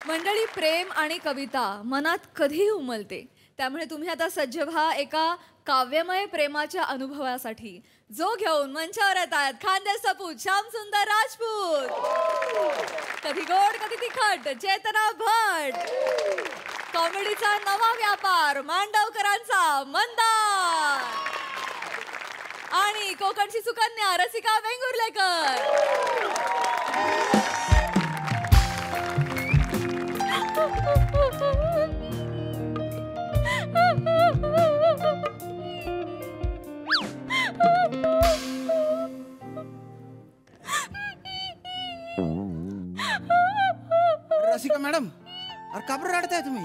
मंडळी, प्रेम आणि कविता मनात कधीही उमलते. त्यामुळे तुम्ही आता सज्ज व्हा एका काव्यमय प्रेमाच्या अनुभवासाठी, जो घेऊन मंचावर येत आहेत खानदेश सपूत श्याम सुंदर राजपूत, कधी गोड कधी तिखट चेतना भट, कॉमेडीचा नवा व्यापार मांडवकरांचा मंदार आणि कोकणची सुकन्या रसिका वेंगुर्लेकर. रसिका मॅडम, अरे का बरं रडताय तुम्ही?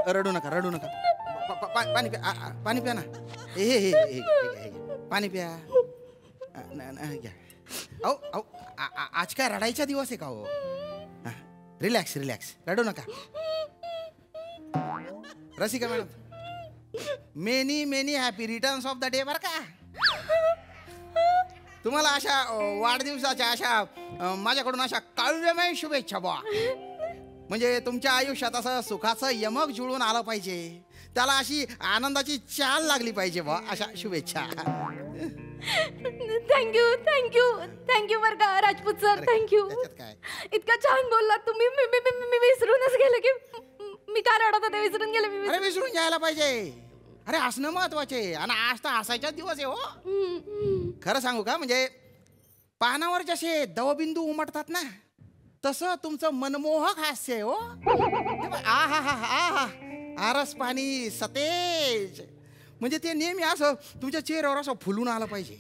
रडू नका रडू नका. पाणी प्या, पाणी प्या ना. पाणी प्या. अहो आज काय रडायचा दिवस आहे का हो? रिलॅक्स रिलॅक्स, रडू नका. Rasika madam, many many happy returns of the day बरं का. तुम्हाला अशा वाढदिवसाच्या अशा माझ्याकडून अशा काव्यमय शुभेच्छा बा. म्हणजे तुमच्या आयुष्यात असं सुखाचं यमक जुळून आलं पाहिजे, त्याला अशी आनंदाची चाल लागली पाहिजे बा, अशा शुभेच्छा. थँक्यू थँक्यू थँक्यू बरं का राजपूत सर, थँक्यू. काय इतकं छान बोललात तुम्ही. मी विसरूनच गेले की मी काय रडत होते, विसरून गेले मी. अरे विसरून घ्यायला पाहिजे. अरे हसणं महत्वाचे, आणि आज तर हसायचाच दिवस आहे हो. खरं सांगू का, म्हणजे पानावर जसे दवबिंदू उमटतात ना, तसं तुमचं मनमोहक हास्य आहे हो. आ हा हा हा हा, आरस पाणी सतेज, म्हणजे ते नेहमी असं तुमच्या चेहऱ्यावर असं फुलून आलं पाहिजे.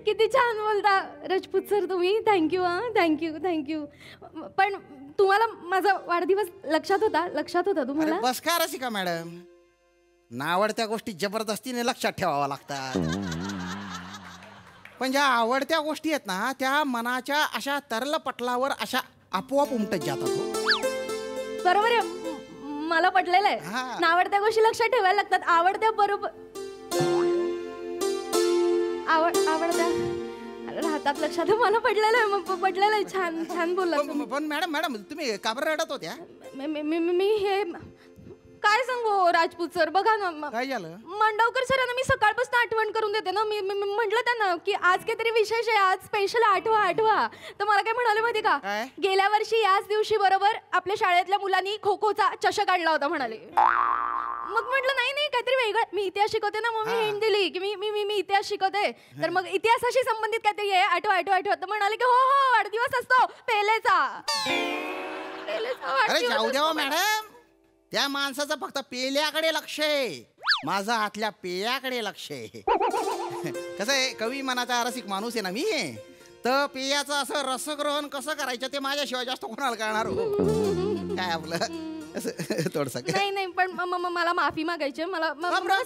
किती छान बोलता राजपूत सर तुम्ही. थँक्यू हा, थँक्यू थँक्यू. पण तुम्हाला माझा वाढदिवस लक्षात होता तुम्हाला? बस का रसिका मॅडम, नावडत्या गोष्टी जबरदस्तीने लक्षात ठेवाव्या लागतात. पण ज्या आवडत्या गोष्टी आहेत ना, त्या मनाच्या अशा तरल पटलावर अशा आपोआप उमटत जातात हो. बरोबर आहे, मला पटलेलं आहे. नावडत्या गोष्टी लक्षात ठेवायला लागतात. आवडत्या बरोबर आवडत्या राहतात लक्षात. मला पटलेलं आहे. छान छान बोलला. पण मॅडम तुम्ही का बरं रडत होत्या? मी हे काय सांगू राजपूत सर, बघा ना, काय झालं? मांडवकर सरांना मी सकाळपासून आठवण करून देते ना. मी म्हटलं त्यांना की आज काहीतरी विशेष आहे, आज स्पेशल आठवा. तर मला काय म्हणाले माहिती का, गेल्या वर्षी याच दिवशी बरोबर आपल्या शाळेतल्या मुलांनी खो खोचा चषक आणला होता म्हणाले. मग म्हटलं नाही काहीतरी वेगळं, मी इतिहास शिकवते ना, मग मी हिंट दिली की मी इतिहास शिकवते, तर मग इतिहासाशी संबंधित काहीतरी आहे, आठवा. तर म्हणाले की हो वाढदिवस असतो पेलेचा. अरे जाऊ द्या मॅडम, त्या माणसाचं फक्त पेल्याकडे लक्ष आहे, माझा आतल्या पेयाकडे लक्ष आहे. कसं आहे, कवी मनाचा रसिक माणूस आहे ना मी, तर पेयाचं असं रसग्रहण कसं करायचं ते माझ्याशिवाय जास्त कोणाला कळणार हो. काय आपलं थोडस नाही पण मला माफी मागायची, मला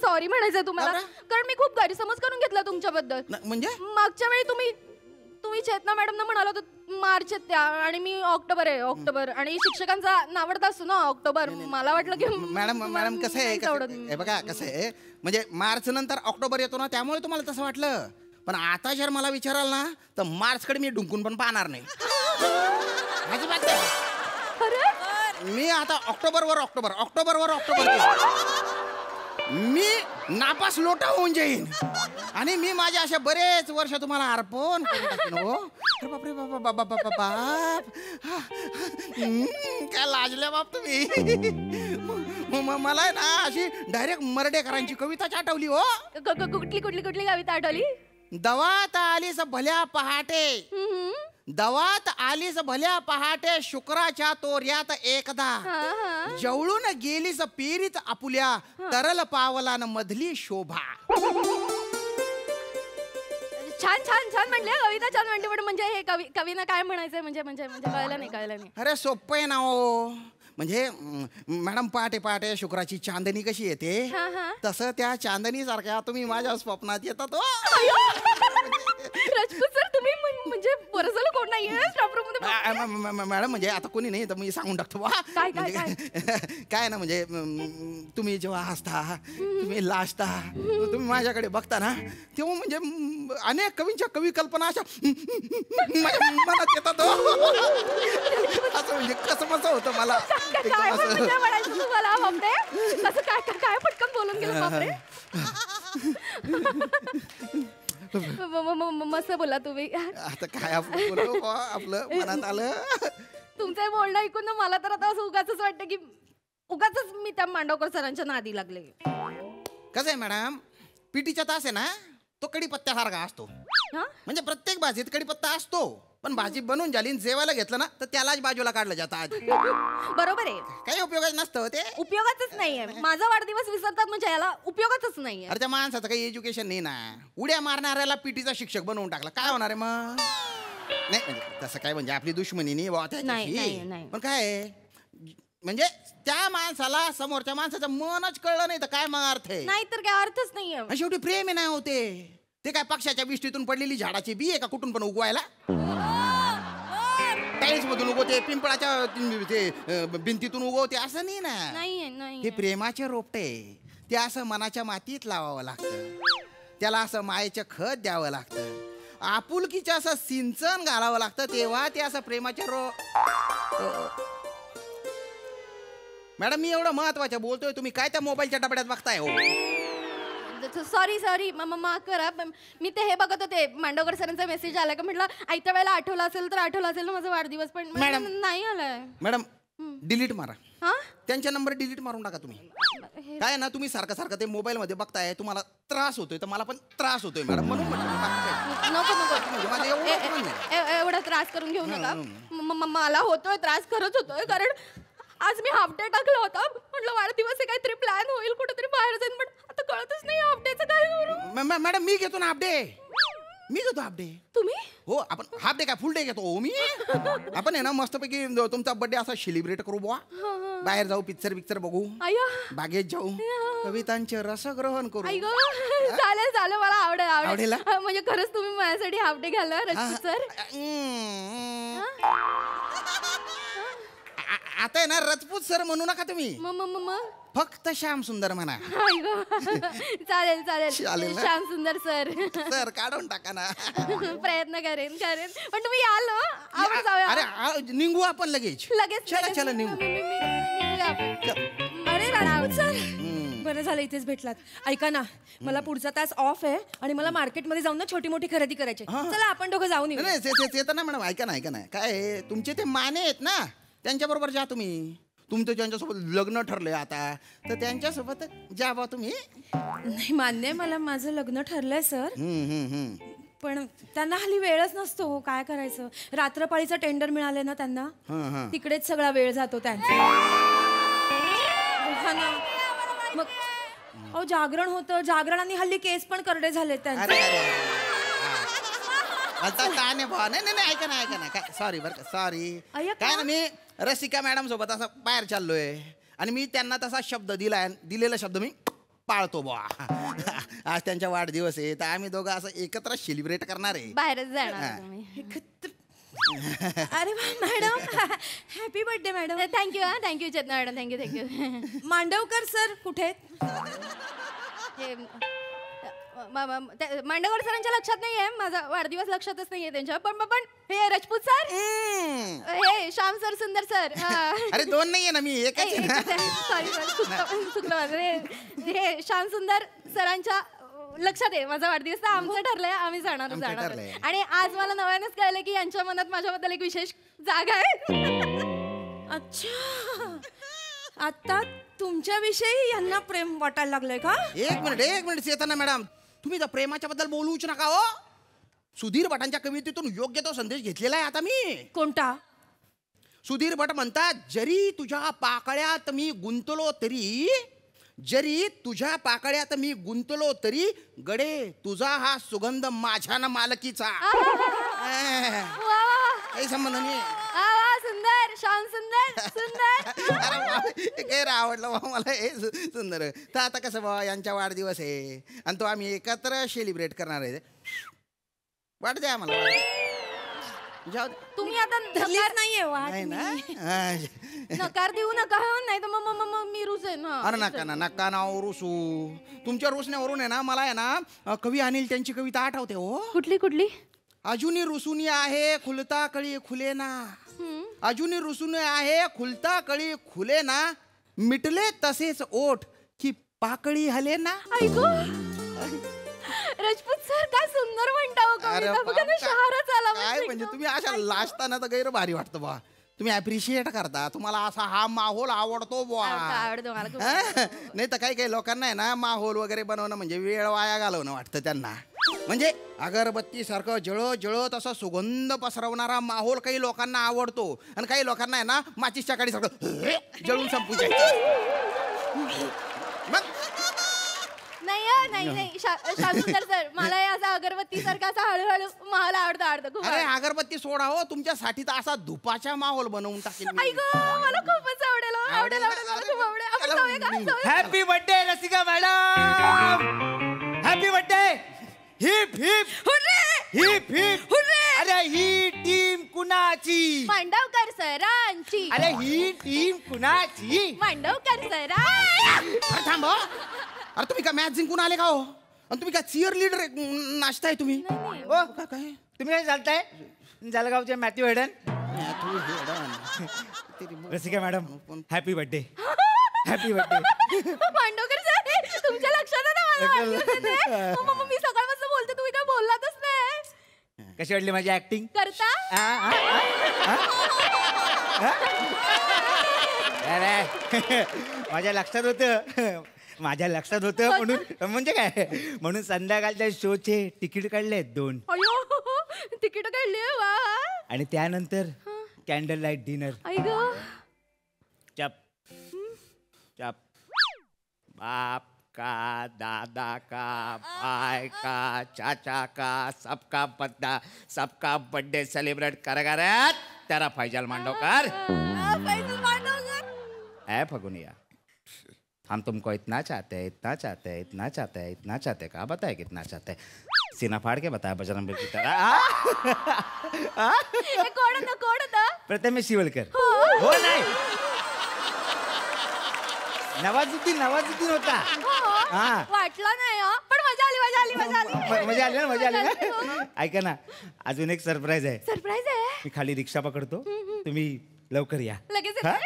सॉरी म्हणायचं तुम्हाला, कारण मी खूप गैरसमज करून घेतला तुमच्याबद्दल. म्हणजे मागच्या वेळी तुम्ही चेतना मॅडमना म्हणाला होता मार्च आहेत त्या, आणि मी ऑक्टोबर, आणि शिक्षकांचा नावडता असतो ना ऑक्टोबर. मला वाटलं की मॅडम कसं आहे बघा, कसं आहे म्हणजे मार्च नंतर ऑक्टोबर येतो ना, त्यामुळे तुम्हाला तसं वाटलं. पण आता जर मला विचाराल ना, तर मार्चकडे मी डुंकून पण पाहणार नाही. मी आता ऑक्टोबर मी नापास लोटा होऊन जाईन, आणि मी माझ्या अशा बरेच वर्ष तुम्हाला अर्पण करून टाकेन हो. बापरे बाप, काय लाजल्या बाप तुम्ही. मला आहे ना अशी डायरेक्ट मर्डेकरांची कविताच आठवली हो. कुठली कविता आठवली? दवात आलीस भल्या पहाटे, दवात आलीस भल्या पहाटे, शुक्राच्या तोऱ्यात एकदा, जवळून गेलीस पेरीत आपुल्या, तरल पावलान मधली शोभा. छान म्हणले कविता, छान म्हणते. पण म्हणजे हे कवीना काय म्हणायचंय म्हणजे कळलं नाही. अरे सोपं आहे ना हो. म्हणजे मॅडम पहाटे शुक्राची चांदणी कशी येते, तसं त्या चांदणी सारख्या तुम्ही माझ्या स्वप्नात येतात हो. राजपूत सर तुम्ही म्हणजे बरं कोण नाहीये मॅडम, म्हणजे आता कोणी नाही तर मी सांगून टाकतो बा. काय ना, म्हणजे तुम्ही जेव्हा हसता, तुम्ही लाजता, तुम्ही माझ्याकडे बघता ना, तेव्हा म्हणजे अनेक कवींच्या कवी कल्पना अशा मनात येतात. कसं बसं होतं मला काय म्हणजे म्हणायचं तुम्हाला बापरे कसं काय काय काय पटकन बोलून गेलं बापरे मस्त बोला तुम्ही. आता काय आपण बोलू बुवा, आपलं मनात आलं. तुमचं बोलणं ऐकून ना मला तर आता असं उगाच वाटतं की उगाच मी त्या मांडवकर सरांच्या नादी लागले. कसं आहे मॅडम, पीटीचा तास आहे ना तो कढीपत्त्यासारखा असतो. म्हणजे प्रत्येक भाजीत कढीपत्ता असतो, पण भाजी बनवून झाली आणि जेवायला घेतलं ना तर त्यालाच बाजूला काढलं जातं आधी. बरोबर आहे. काही उपयोगाच नसतं ते. उपयोगाचंच नाहीये. माझा वाढदिवस विसरतात म्हणजे याला उपयोगाचंच नाहीये. अरे त्या माणसाचं काही एज्युकेशन नाही ना. उड्या मारणाऱ्याला पीटीचा शिक्षक बनवून टाकला, काय होणार आहे मग? नाही म्हणजे तसं काय म्हणजे आपली दुश्मनी नाही बुवा त्याच्याशी. पण काय आहे, म्हणजे त्या माणसाला समोरच्या माणसाचं मनच कळलं नाही तर काय मग अर्थ आहे? नाही तर काय अर्थच नाहीये. शेवटी प्रेम आहे नाही होते. ते काय पक्षाच्या विष्टीतून पडलेली झाडाची बी आहे का कुठून पण उगवायला? टाईल्स मधून उगवते, पिंपळाच्या भिंतीतून उगवते असं नाही ना. ते प्रेमाचे रोपटे, ते असं मनाच्या मातीत लावावं लागतं. त्याला असं मायेचं खत द्यावं लागतं, आपुलकीचं असं सिंचन घालावं लागतं, तेव्हा ते असं प्रेमाचे मॅडम मी एवढं महत्वाचं बोलतोय, तुम्ही काय त्या मोबाईलच्या डबड्यात बघताय हो? सॉरी माफ करा. मी ते हे बघत होते मांडवकर सरांचा मेसेज आला का म्हटलं आयत्या वेळेला आठवला असेल तर आठवला असेल ना माझा वाढदिवस, पण मॅडम नाही आलाय. मॅडम डिलीट मारा, त्यांच्या नंबर डिलीट मारून टाका तुम्ही. काय ना तुम्ही सारखं सारखं ते मोबाईल मध्ये बघताय, तुम्हाला त्रास होतोय तर मला पण त्रास होतोय मॅडम, म्हणून एवढा त्रास करून घेऊ नका. मला होतोय त्रास, खरंच होतोय, कारण आज मी हाफ डे टाकला होता. म्हटलं वाढदिवस आहे काहीतरी प्लॅन होईल, कुठेतरी बाहेर जाईन, पण आता कळतच नाही हाफ डेचं काय करू. मॅडम मी घेतो ना हाफ डे, मी घेतो हाफ डे. तुम्ही? हो आपण हाफ डे काय फुल डे घेतो हो मी. आपण आहे ना मस्तपैकी तुमचा बर्थडे असा सेलिब्रेट करू बुवा, बाहेर जाऊ, पिक्चर बघू, बागेत जाऊ, कवितांचे रसग्रहण करू. चालेल मला आवडेल. म्हणजे खरंच तुम्ही माझ्यासाठी हाफ डे घाला रजपूत सर. आता आहे ना रजपूत सर म्हणू नका तुम्ही, फक्त श्याम सुंदर म्हणा. चालेल श्याम सुंदर सर. सर काढून टाका ना. प्रयत्न करेन पण तुम्ही याल ना, आपण जाऊया. अरे निघू आपण लगेच चला निघू. अरे राणा सर, बरं झालं इथेच भेटलात. ऐका ना, मला पुढचा तास ऑफ आहे आणि मला मार्केटमध्ये जाऊन ना छोटी मोठी खरेदी करायची. चला आपण दोघं जाऊन येऊ. नाही ते तर ना मॅडम, ऐका ना काय तुमचे ते माने आहेत ना, त्यांच्या बरोबर जा तुम्ही. तुमचं ज्यांच्यासोबत लग्न ठरलंय आता तर त्यांच्यासोबत जा बा तुम्ही. नाही मान्य आहे मला, माझं लग्न ठरलंय सर, पण त्यांना हल्ली वेळच नसतो. काय करायचं, रात्रपाळीचा टेंडर मिळाले ना त्यांना, तिकडेच सगळा वेळ जातो त्यांचा. मग अहो जागरण होतं, जागरणाने हल्ली केस पण करडे झाले त्यांचे. नाही ऐका ना काय सॉरी बरं सॉरी. काय ना मी रसिका मॅडम सोबत असं बाहेर चाललोय आणि मी त्यांना तसा शब्द दिलेला शब्द मी पाळतो बुवा. आज त्यांचा वाढदिवस आहे तर आम्ही दोघं असं एकत्र सेलिब्रेट करणार आहे. बाहेरच जाणार. अरे madam, happy birthday madam. Thank you Chetana madam, thank you. Mandavkar sir कुठे आहेत? मांडवकर सरांच्या लक्षात नाहीये, माझा वाढदिवस लक्षातच नाहीये त्यांच्या. पण हे राजपूत सर, हे श्याम सर, सुंदर सर. अरे दोन नाहीये ना मी, एकच. सॉरी चुकलं माझं. हे श्याम सुंदर सरांच्या लक्षात आहे माझा वाढदिवस, तर आमचं ठरलंय, आम्ही जाणार. आणि आज मला नव्यानेच कळलं की यांच्या मनात माझ्याबद्दल एक विशेष जागा आहे. अच्छा, आता तुमच्याविषयी यांना प्रेम वाटायला लागलंय का? एक मिनिट चेतना मॅडम, तुम्ही तर प्रेमाच्या बद्दल बोलूच नका हो. सुधीर भटांच्या कवितेतून योग्य तो संदेश घेतलेला आहे आता मी. कोणता? सुधीर भट म्हणतात, जरी तुझ्या पाकळ्यात मी गुंतलो तरी गडे तुझा हा सुगंध माझ्या ना मालकीचा. काही संबंध नाही. सुंदर, श्याम सुंदर. अरे आवडलं मला हे सुंदर. तर आता कसं बाबा यांचा वाढदिवस आहे आणि तो आम्ही एकत्र सेलिब्रेट करणार आहे. वाट द्या मला, जाऊ तुम्ही आता नाहीये ना. नकार देऊ नका, नाही तर मग मी रुसे ना. अरे नका ना रुसू. तुमच्या रुसण्यावरून आहे ना मला आहे ना कवी अनिल त्यांची कविता आठवते हो. कुठली? अजूनी रुसूनी आहे खुलता कळी खुले ना. अजूनही रुसून आहे खुलता कळी खुले ना, मिटले तसेच ओठ की पाकळी हले ना. ऐकू राजपूत सर काय सुंदर म्हणता हो अरे कविता. बघा ना, बाप, शहरच आला काय म्हणजे तुम्ही अशा लाजताना तर गैर भारी वाटतं बा. तुम्ही अप्रिशिएट करता, तुम्हाला असा हा माहोल आवडतो बुवा. आवडतो मला खूप. नाही तर काही काही लोकांना आहे ना माहोल वगैरे बनवणं म्हणजे वेळ वाया घालवणं वाटतं त्यांना. म्हणजे अगरबत्ती सारखं जळत जळत असा सुगंध पसरवणारा माहोल काही लोकांना आवडतो आणि काही लोकांना आहे ना माचीसच्या काडी सारखं जळून संपू मग नाही शांतुंदर सर, मला हे असा अगरबत्ती सारखा असा हळूहळू माहोल आवडतो खूप. अरे अगरबत्ती सोडा हो, तुमच्यासाठी तर असा धुपाचा माहोल बनवून टाकेल मी. ऐक मला खूपच आवडेल हो. आवडेल मला खूप आवडेल. आपण जाऊया का? जाऊया. Happy birthday Rasika madam. Happy birthday. Heap heap heap heap. अरे ही टीम कुणाची? मांडवकर सरांची. अरे ही टीम कुणाची? मांडवकर सरांची. अरे थांब हो. अरे तुम्ही का मॅच जिंकून आले का हो? आणि तुम्ही काय चिअर लीडर नाचताय तुम्ही? ओ काय तुम्ही काय चालताय? जळगावचे Matthew Hayden. Rasika madam happy birthday. Happy birthday. Mandavkar sir, तुमच्या लक्षात आहे ना मला वाटलं ते. मग मी सकाळपासून बोलते, तुम्ही काय बोललातच नाही. कशी वाटली माझी ऍक्टिंग? करता अरे माझ्या लक्षात होतं. माझ्या लक्षात होतं म्हणून म्हणजे काय म्हणून संध्याकाळच्या शोचे तिकीट काढले 2. अयो तिकीट काढली वा. आणि त्यानंतर कॅन्डल लाईट डिनर. ऐक चप चप. बाप का, दादा का, भाई का, चाचा का, सबका बड्डा, सबका बर्थडे सेलिब्रेट करेगा तेरा फैजल मांडवकर. है फगुनिया, हम तुमको इतना चाहते हैं, इतना चाहते हैं, इतना चाहते हैं, इतना चाहते हैं. का बताए कितना चाहते हैं? सीना फाड़ के बताया बजरंग बली की तरह. कोण होता? प्रथमेश शिवलकर. हो नाही, नवाजुद्दीन होता. हा. वाटला नाही हा. पण मजा आली. मजा आली ना, मजा आली ना. ऐका ना, अजून एक सरप्राईज आहे. सरप्राईज आहे. मी खाली रिक्षा पकडतो, तुम्ही लवकर या. लगेच हा?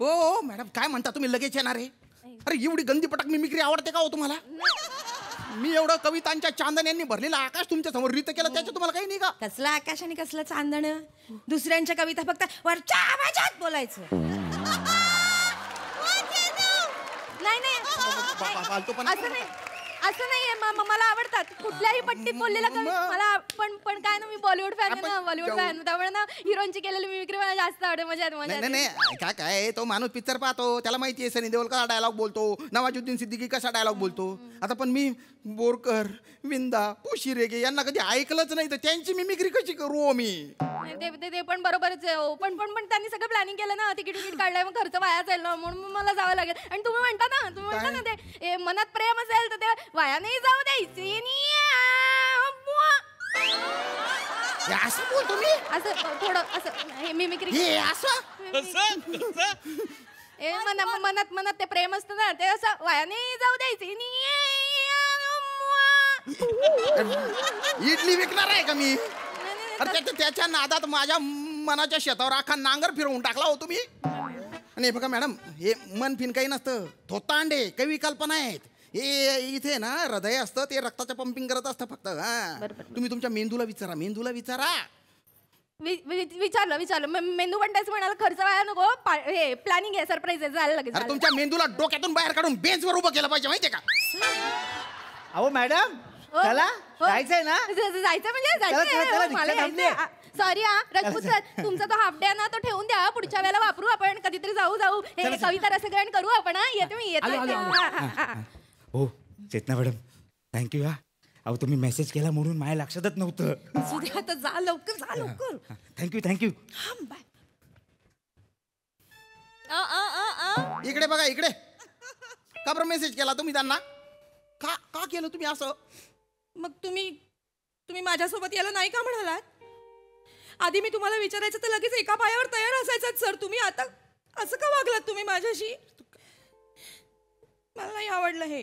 हो मॅडम, काय म्हणता तुम्ही लगेच येणार आहे? अरे एवढी गंदी पटक मिमिक्री आवडते का हो तुम्हाला? मी एवढं कवितांच्या चांदण्यांनी भरलेलं आकाश तुमच्या समोर नृत्य केलं, त्याच्या तुम्हाला काही नाही का? कसलं आकाश आणि कसलं चांदण. दुसऱ्यांच्या कविता फक्त वरच्या आवाजात बोलायचं. नाही असं नाहीये. मला आवडतात कुठल्याही पट्टीत बोललेला कवी मला. पण काय ना, मी बॉलिवूड फॅन आहे ना, बॉलिवूड फॅन. त्यामुळे ना हिरोईनची केलेली मिमिक्री मला जास्त आवडते. मजा नाही काय तो माणूस पिक्चर पाहतो, त्याला माहिती आहे सनी देओल कसा डायलॉग बोलतो, नवाजुद्दीन सिद्दीकी कसा डायलॉग बोलतो. आता पण मी बोरकर, विंदा, पोशिरेगे यांना कधी ऐकलंच नाही, तर त्यांची मिमिक्री कशी करू हो मी? ते पण बरोबरच आहे हो. पण त्यांनी सगळं प्लॅनिंग केलं ना, तिकीट काढलंय, मग खर्च वाया जाईल ना, म्हणून मला जावं लागेल. आणि तुम्ही म्हणता ना ते मनात प्रेम असेल तर ते वाया नाही जाऊ द्यायची. असं बोलतो मी? असं थोडं असं मिमिक्री. मनात ते प्रेम असतं ना, ते असं वाया नाही जाऊ द्यायची. इडली विकणार आहे का मी? अरे त्याच्या नादात माझ्या मनाच्या शेतावर अख्खा नांगर फिरवून टाकला हो तुम्ही. आणि बघा मॅडम, हे मन फिन काही नसतं, थोतांडे कवी कल्पना आहेत. हे इथे ना हृदय असतं, ते रक्ताचं पंपिंग करत असतं फक्त. हा, तुम्ही तुमच्या मेंदूला विचारा. विचारलं मेंदू पण त्याच म्हणाला खर्च व्हायला नको. हे प्लॅनिंग आहे, सरप्राईज आहे, झालं लगेच. अरे तुमच्या मेंदूला डोक्यातून बाहेर काढून बेंचवर उभं केलं पाहिजे, माहितीये का? अहो मॅडम, चला जायचंय ना? जायचं म्हणजे चला, रिक्षा थांबली. सॉरी हा राजपूत सर, तुमचा तो हाफ डे ना तो ठेवून द्या. पुढच्या वेळेला वापरू आपण, कधीतरी जाऊ. हे कविता रसग्रहण करू आपण. येते मी, येते. हो चेतना मॅडम, थँक्यू. अहो तुम्ही मेसेज केला म्हणून माझ्या लक्षातच नव्हतं. आता जा लवकर. थँक्यू. इकडे बघा, इकडे. का बरं मेसेज केला तुम्ही त्यांना? का केलं तुम्ही असं? मग तुम्ही माझ्यासोबत यायला नाही का म्हणालात? आधी मी तुम्हाला विचारायचं तर लगेच एका पायावर तयार असायचं सर. तुम्ही आता असं का वागलात तुम्ही माझ्याशी? मला नाही आवडलं हे.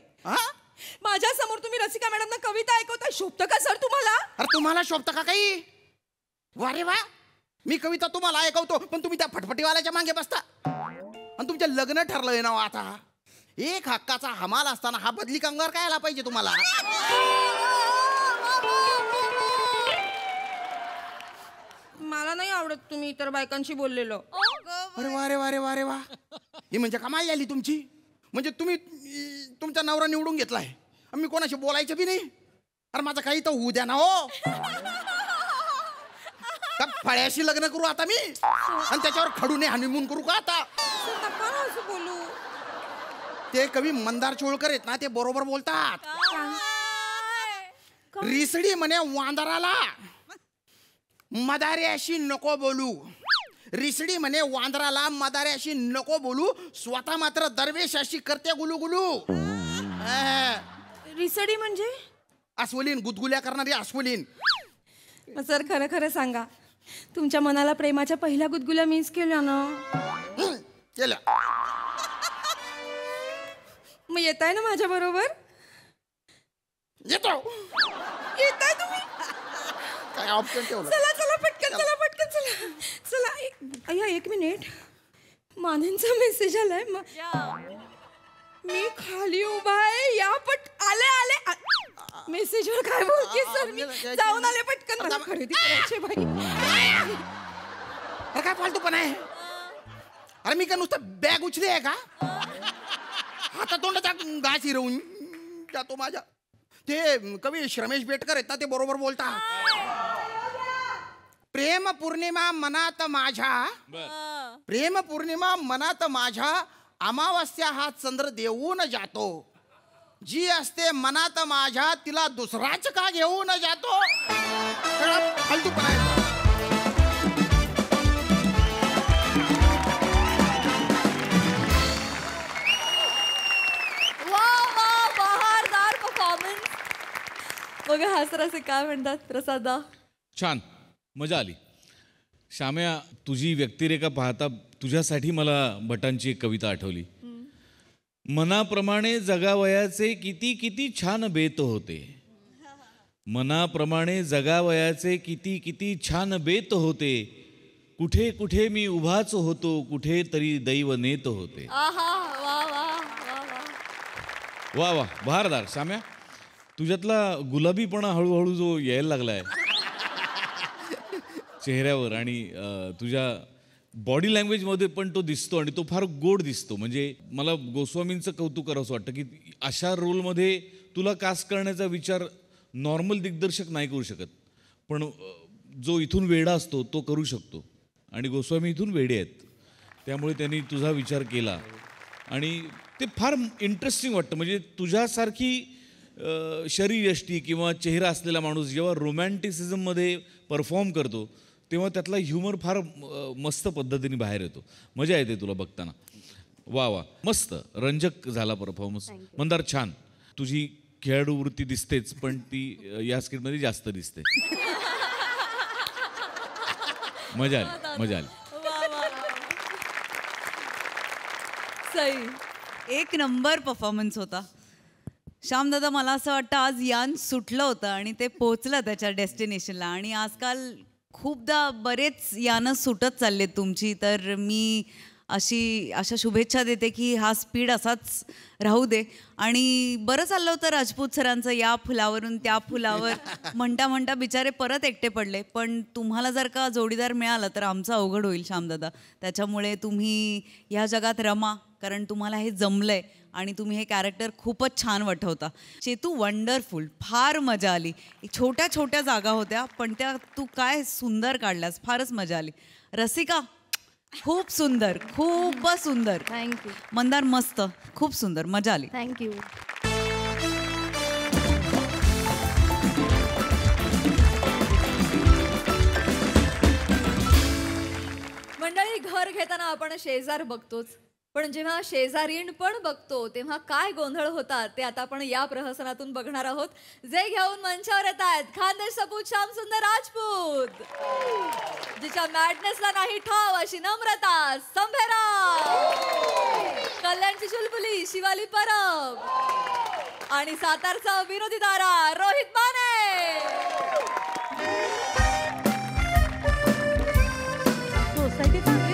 माझ्या समोर तुम्ही रसिका मॅडमना कविता ऐकवता. शोभतं का सर तुम्हाला? अरे तुम्हाला शोभतं का काही? वा रे वा, मी कविता तुम्हाला ऐकवतो पण तुम्ही त्या फटफटीवाल्याच्या मागे बसता. आणि तुमचं लग्न ठरलंय ना आता. एक हक्काचा हमाल असताना हा बदली कामगार काय आला पाहिजे तुम्हाला. मला नाही आवडत तुम्ही इतर बायकांशी बोललेलो. अरे वा रे वा रे वा रे वा. ही म्हणजे कमाल झाली तुमची. म्हणजे तुम्ही तुमचा नवरा निवडून घेतलाय, मी कोणाशी बोलायचं बी नाही. अरे माझं काही तर होऊ द्या ना हो. का फळ्याशी लग्न करू आता मी आणि त्याच्यावर खडूने हनीमून करू का आता. असं बोलू. ते कवी मंदार चोळकर आहेत ना, ते बरोबर बोलतात. रिसडी म्हणे वांदराला मदाऱ्याशी नको बोलू. रिसडी म्हणे वांदराला मदाऱ्याशी नको बोलू, स्वतः मात्र दरवेशाशी करते गुलू गुलू. रिसडी म्हणजे अस्वलीन, गुदगुल्या करणारी अस्वलीन. सर खरं खरं सांगा, तुमच्या मनाला प्रेमाच्या पहिल्या गुदगुल्या मीच केल्या ना. केलं. मग येताय ना माझ्या बरोबर. येतो. येताय तुम्ही. काय ऑप्शन ठेवलं. चला चला पटकन चला पटकन चला चला. अय्या एक मिनिट, मानेंचा मेसेज आलाय. मी खाली उभा आहे, या पट. आले आले. मेसेजवर काय बोलते सर, मी जाऊन आले पटकन. मला खरेदी करायची बाई. अरे काय फालतू पण आहे. अरे मी का नुसतं बॅग उचली आहे का. हातात तोंडाचा घास हिरवून जातो माझ्या. ते कवी श्रमेश बेटकर आहेत ना, ते बरोबर बोलतात. प्रेम पौर्णिमा मनात माझ्या, प्रेम पौर्णिमा मनात माझ्या, अमावस्या हा चंद्र देऊन जातो. जी असते मनात माझ्या, तिला दुसराच का घेऊन जातो. फालतू पण आहे. बहारदार परफॉर्मन्स. बघा हासरासे काय म्हणतात प्रसादा. छान, मजा आली. श्याम्या, तुझी व्यक्तिरेखा पाहता तुझ्यासाठी मला भटांची एक कविता आठवली. मनाप्रमाणे जगावयाचे किती किती छान बेत होते. मनाप्रमाणे जगावयाचे किती किती छान बेत होते. कुठे कुठे मी उभाच होतो, कुठे तरी दैव नेत होते. आहा वा वा वा वा. वा वा, बहारदार. श्याम्या, तुझ्यातला गुलाबीपणा हळूहळू जो यायला लागलाय चेहऱ्यावर आणि तुझ्या बॉडी लँग्वेजमध्ये पण तो दिसतो आणि तो फार गोड दिसतो. म्हणजे मला गोस्वामींचं कौतुक करावंसं वाटतं की अशा रोलमध्ये तुला कास्ट करण्याचा विचार नॉर्मल दिग्दर्शक नाही करू शकत, पण जो इथून वेडा असतो तो करू शकतो. आणि गोस्वामी इथून वेडे आहेत, त्यामुळे त्यांनी तुझा विचार केला आणि ते फार इंटरेस्टिंग वाटतं. म्हणजे तुझ्यासारखी शरीरयष्टी किंवा चेहरा असलेला माणूस जेव्हा रोमॅन्टिसिझममध्ये परफॉर्म करतो तेव्हा त्यातला ह्युमर फार मस्त पद्धतीने बाहेर येतो. मजा येते तुला बघताना. वा वा, मस्त रंजक झाला परफॉर्मन्स. मंदार, छान. तुझी खेळाडू वृत्ती दिसतेच, पण ती या स्क्रिप्टमध्ये जास्त दिसते. मजा आली, मजा आली. सई. एक नंबर परफॉर्मन्स होता श्यामदादा. मला असं वाटतं आज यान सुटलं होतं आणि ते पोचलं त्याच्या डेस्टिनेशनला. आणि आजकाल खूपदा बरेच यानं सुटत चाललेत तुमची. तर मी अशा शुभेच्छा देते की हा स्पीड असाच राहू दे. आणि बरं चाललं होतं राजपूत सरांचं, या फुलावरून त्या फुलावर म्हणता म्हणता बिचारे परत एकटे पडले. पण तुम्हाला जर का जोडीदार मिळाला तर आमचं अवघड होईल श्यामदादा. त्याच्यामुळे तुम्ही ह्या जगात रमा, कारण तुम्हाला हे जमलंय आणि तुम्ही हे कॅरेक्टर खूपच छान वठवता. चेतू, वंडरफुल. फार मजा आली. छोट्या छोट्या जागा होत्या पण त्या तू काय सुंदर काढल्यास. फारच मजा आली. रसिका, खूप सुंदर, खूपच सुंदर. थँक्यू. मंदार, मस्त, खूप सुंदर, मजा आली. थँक्यू. मंडळी, घर घेताना आपण शेजार बघतोच, पण जेव्हा शेजारीण पण बघतो तेव्हा काय गोंधळ होतात ते आता आपण या प्रहसनातून बघणार आहोत. जे घेऊन मंचावर येत आहेत खानदेश सपूत श्याम सुंदर राजपूत, जिच्या मॅडनेसला नाही ठाव अशी नम्रता संभेरा, कल्याणची चुलबुली शिवाली परब आणि सातारचा विनोदी तारा रोहित माने.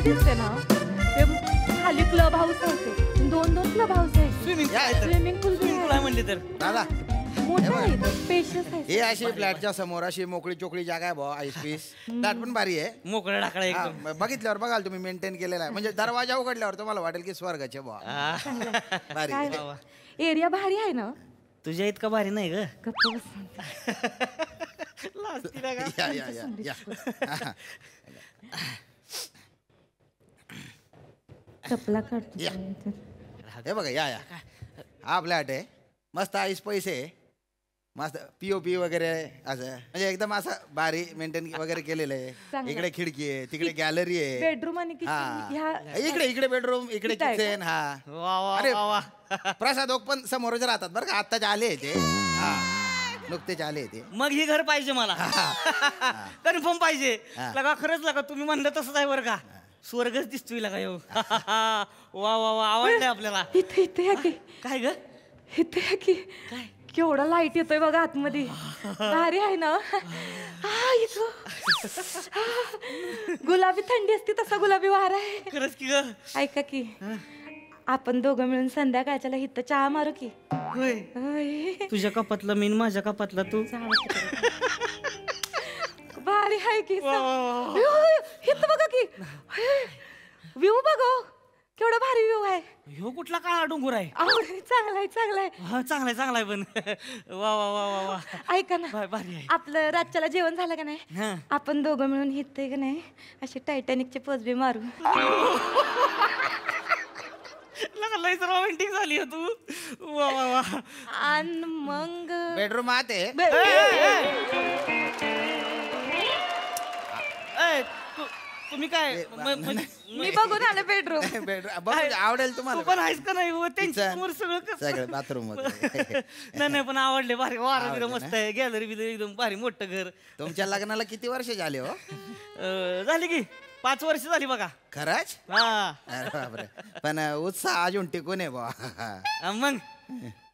भारी दिसते ना ते. खाली क्लब हाऊस आहे ते, 2 क्लब हाऊस आहे. स्विमिंग स्विमिंग पूल पूल आहे म्हणले तर दादा मोठा आहे, स्पेशियस आहे. हे अशी फ्लॅटच्या समोर अशी मोकळी चोकळी जागा आहे भाऊ, आईस पीस. दाट पण भारी आहे. मोकळा टाकळा एकदम. हा, बघितल्यावर बघाल तुम्ही मेंटेन केलेला आहे. म्हणजे दरवाजा उघडल्यावर तुम्हाला वाटेल की स्वर्गाचे भाऊ. भारी काय एरिया भारी आहे ना. तुझ्या इतका भारी नाही ग. गप्प बस. या या या या चपला काढतो. या. हे बघा या या हा फ्लॅट आहे. मस्त आईस पैसे मस्त पीओपी वगैरे असं म्हणजे एकदम असं भारी मेंटेन वगैरे केलेलं आहे. चांगलं. इकडे खिडकी आहे, तिकडे गॅलरी आहे. बेडरूम आणि हा इकडे बेडरूम, इकडे इथं आहे का? किचन. हा वा वा अरे वा वा. प्रसाद ओक पण समोरच राहतात बरं का. आत्ताच आले ते. हा नुकतेच आले ते. मग ही घर पाहिजे मला. कन्फर्म पाहिजे. हा. लगा खरंच लगा तुम्ही म्हणलं तसंच आहे बरं का. स्वर्गच दिसतोय लगा येऊ. वा वा वा आवडलंय आपल्याला. इथे या की, काय ग इथे या की. केवढा लाईट येतोय बघा आतमध्ये. भारी आहे ना. हा इथं गुलाबी थंडी असते तसा गुलाबी वारा आहे. खरंच की ग. ऐका की आपण दोघं मिळून संध्याकाळच्याला हिथं चहा मारू की. होय होय. तुझ्या कपातला मी माझ्या कपातला तू. भारी आहे की. वा, वा, वा. हिथं बघा की व्ह्यू बघो केवढा भारी व्ह्यू आहे. ह्यो कुठला काळा डोंगर आहे. चांगला आहे चांगला आहे. हा चांगलाय चांगलाय पण. वा वा वा वा वा. ऐका ना भारी आहे. आपलं रातच्याला जेवण झालं का नाही. हा. आपण दोघं मिळून हिथं का नाही असे टायटॅनिकचे पोचबे मारू. लगा लयच रोमॅन्टिक झाली आहे तू. वा वा वा. आणि मग बेडरूम आत आहे. ए, तुम्ही काय मी बघून आले बेडरूम. बेडरूम बघ आवडेल तू तुम्हाला. पण आहेस का नाही हो? Kitchen. त्यांच्यासमोर सगळं कसं. सगळं बाथरूम वगैरे. नाही पण आवडले भारी. वारा आवडले बिरा मस्त आहे. गॅलरी बिलरी एकदम भारी मोठं घर. तुमच्या लग्नाला किती वर्ष झाले हो? झाली की 5 वर्ष झाली बघा. खरंच? हा अरे बापरे. पण उत्साह अजून टिकून आहे बा. मग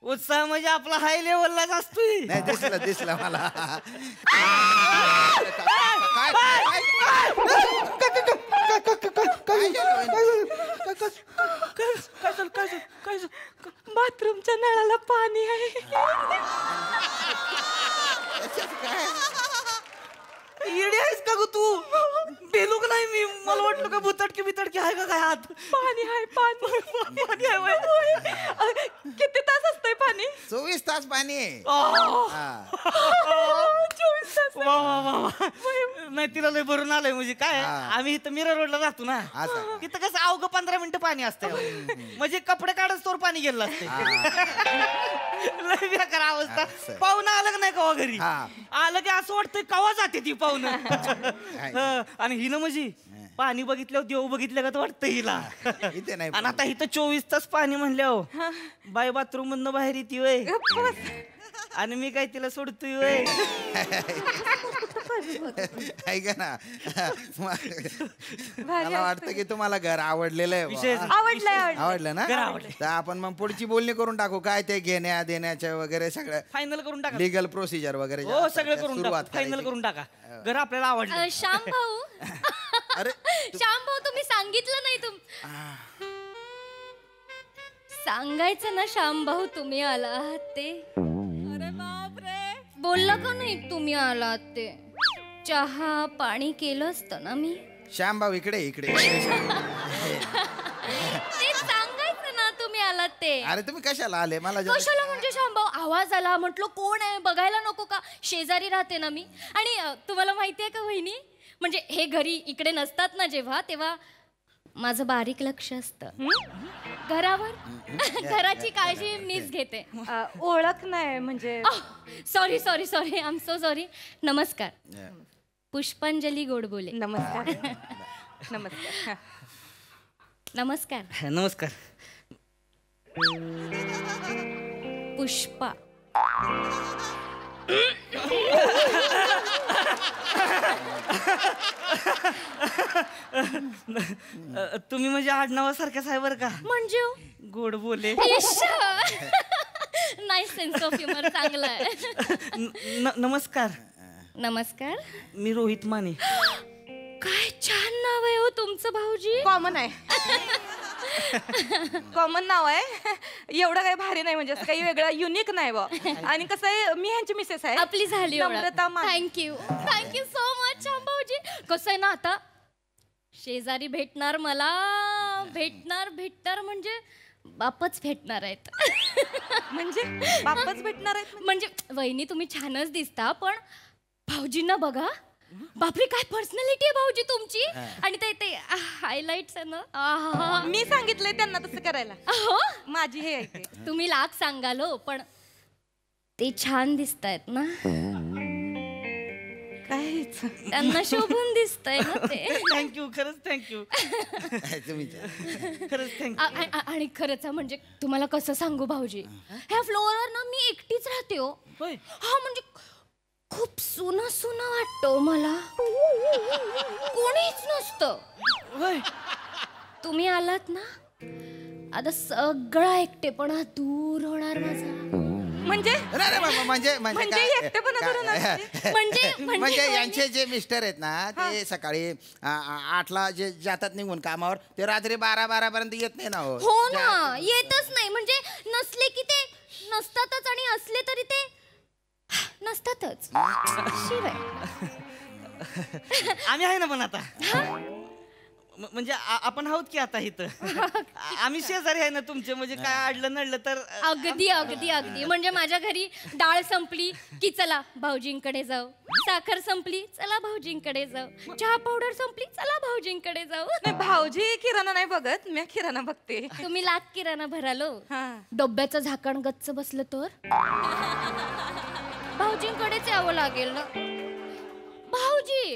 उत्साह म्हणजे आपला हाय लेवललाच असतोय. नाही दिसलं मला. काय बाथरूमच्या नळाला पाणी आहे. येडी आहेस का ग तू? बेलू का नाही मी? मला वाटलं का भुतटकी बितटकी आहे का काय हात? पाणी आहे पाणी. पाणी आहे होय. किती तास असतंय पाणी? 24 तास पाणी आहे. हा. 24 तास. वा वा वा वा. नाही तिला लय भरून आलंय म्हणजे काय हा. आम्ही इथं मिरर रोडला राहतो ना. असं. तिथं कसं अवघं 15 मिनिटं पाणी असतं. म्हणजे कपडे काढत तोवर पाणी गेलं असते. लय बेकार अवस्था. असं. पाहुणं आलं का नाही कवा घरी? हा. आलं की असं वाटतंय कवा जाते ती पाहुणं. आणि हिनं म्हणजे पाणी बघितल्यावर देव बघितलं का तर वाटतं हिला. इथे नाही. आणि आता इथं 24 तास पाणी म्हणल्यावर बाय बाथरूम मधनं बाहेर येते वय. आणि मी काय तिला सोडतोय वय. ऐका ना. मला वाटतं की तुम्हाला घर आवडलेलं आहे विषय बुवा. आवडलं ना? घर आवडलंय. तर आपण मग पुढची बोलणी करून टाकू. काय ते घेण्या देण्याच्या वगैरे सगळं फायनल करून टाका. लिगल प्रोसिजर वगैरे ज्या हो असतात सगळं त्या करून सुरुवात टाका. फायनल करायची. करून टाका. घर आपल्याला आवडलं. श्याम भाऊ अरे श्याम भाऊ तुम्ही सांगितलं नाही सांगायचं ना श्याम भाऊ तुम्ही आला आहात ते. अरे बापरे. बोलला का नाही तुम्ही आलात ते? चहा पाणी केलं असतं ना मी. श्याम भाऊ इकडे इकडे. ते सांगायचं ना तुम्ही आलात ते. अरे तुम्ही कशाला आले? मला जरा- कशाला म्हणजे श्याम भाऊ आवाज आला म्हटलं कोण आहे बघायला नको का? शेजारी राहते ना मी. आणि तुम्हाला माहितीये का वहिनी म्हणजे हे घरी इकडे नसतात ना जेव्हा तेव्हा माझं बारीक लक्ष असतं घरावर. घराची काळजी मीच घेते. ओळख नाही म्हणजे. Sorry sorry sorry I am so sorry. नमस्कार. पुष्पांजली गोडबोले. नमस्कार. नमस्कार. नमस्कार. नमस्कार. पुष्पा. तुम्ही म्हणजे आडनावासारख्याच आहे बरं का? म्हणजे गोड बोले. Nice sense of humour. चांगला आहे. नमस्कार. नमस्कार. मी रोहित माने. काय छान नाव आहे हो तुमचं भाऊजी. कॉमन आहे. कॉमन नाव आहे. एवढं काही भारी नाही, म्हणजे असं काही वेगळं युनिक नाही बा. आणि कसं आहे, मी ह्यांची मिसेस आहे. आपली झाली नम्रता मान. थँक्यू सो मच श्याम भाऊजी. कसं आहे ना, आता शेजारी भेटणार मला, भेटणार म्हणजे बापच भेटणार आहेत. म्हणजे बापच भेटणार आहेत म्हणजे वहिनी तुम्ही छानच दिसता, पण भाऊजींना बघा. बापरे, काय पर्सनॅलिटी आहे भाऊजी तुमची. आणि ते हायलाइट्स आहे ना, आहा. मी सांगितलंय त्यांना तसं करायला. अहो, माझी हे आहे. तुम्ही लाख सांगाल हो, पण ते छान दिसतायत ना. काय त्यांना शोभून दिसतंय ना ते. थँक्यू, खरंच थँक्यू. खरंच थँक्यू. आणि खरंच म्हणजे तुम्हाला कसं सांगू भाऊजी, ह्या फ्लोअरवर ना मी एकटीच राहते हो. हा, म्हणजे खूप सुना वाटतो मला. कोणीच नसतं. तुम्ही आलात ना, आता सगळा एकटेपणा दूर होणार माझा. म्हणजे म्हणजे एकटेपणा करून असते. म्हणजे यांचे जे मिस्टर आहेत ना, ते सकाळी 8ला जे जातात निघून कामावर, ते रात्री 12 पर्यंत येत नाही ना. हो ना, येतच नाही. म्हणजे नसले की ते नसतातच, आणि असले तरी ते नसतातच. शिवाय आम्ही आहे ना पण आता. म्हणजे आपण आहोत की आता इथं. आम्ही शेजारी आहे ना तुमचे. म्हणजे काय अडलं नडलं तर. अगदी म्हणजे माझ्या घरी डाळ संपली की चला भाऊजींकडे जाऊ, साखर संपली चला भाऊजींकडे जाऊ, चहा पावडर संपली चला भाऊजींकडे जाऊ. नाही, भाऊजी किराणा नाही बघत, मी किराणा बघते. तुम्ही लाख किराणा भरालो. डब्याचं झाकण गच्च बसलं तर भाऊजींकडेच यावं लागेल ना. भाऊजी,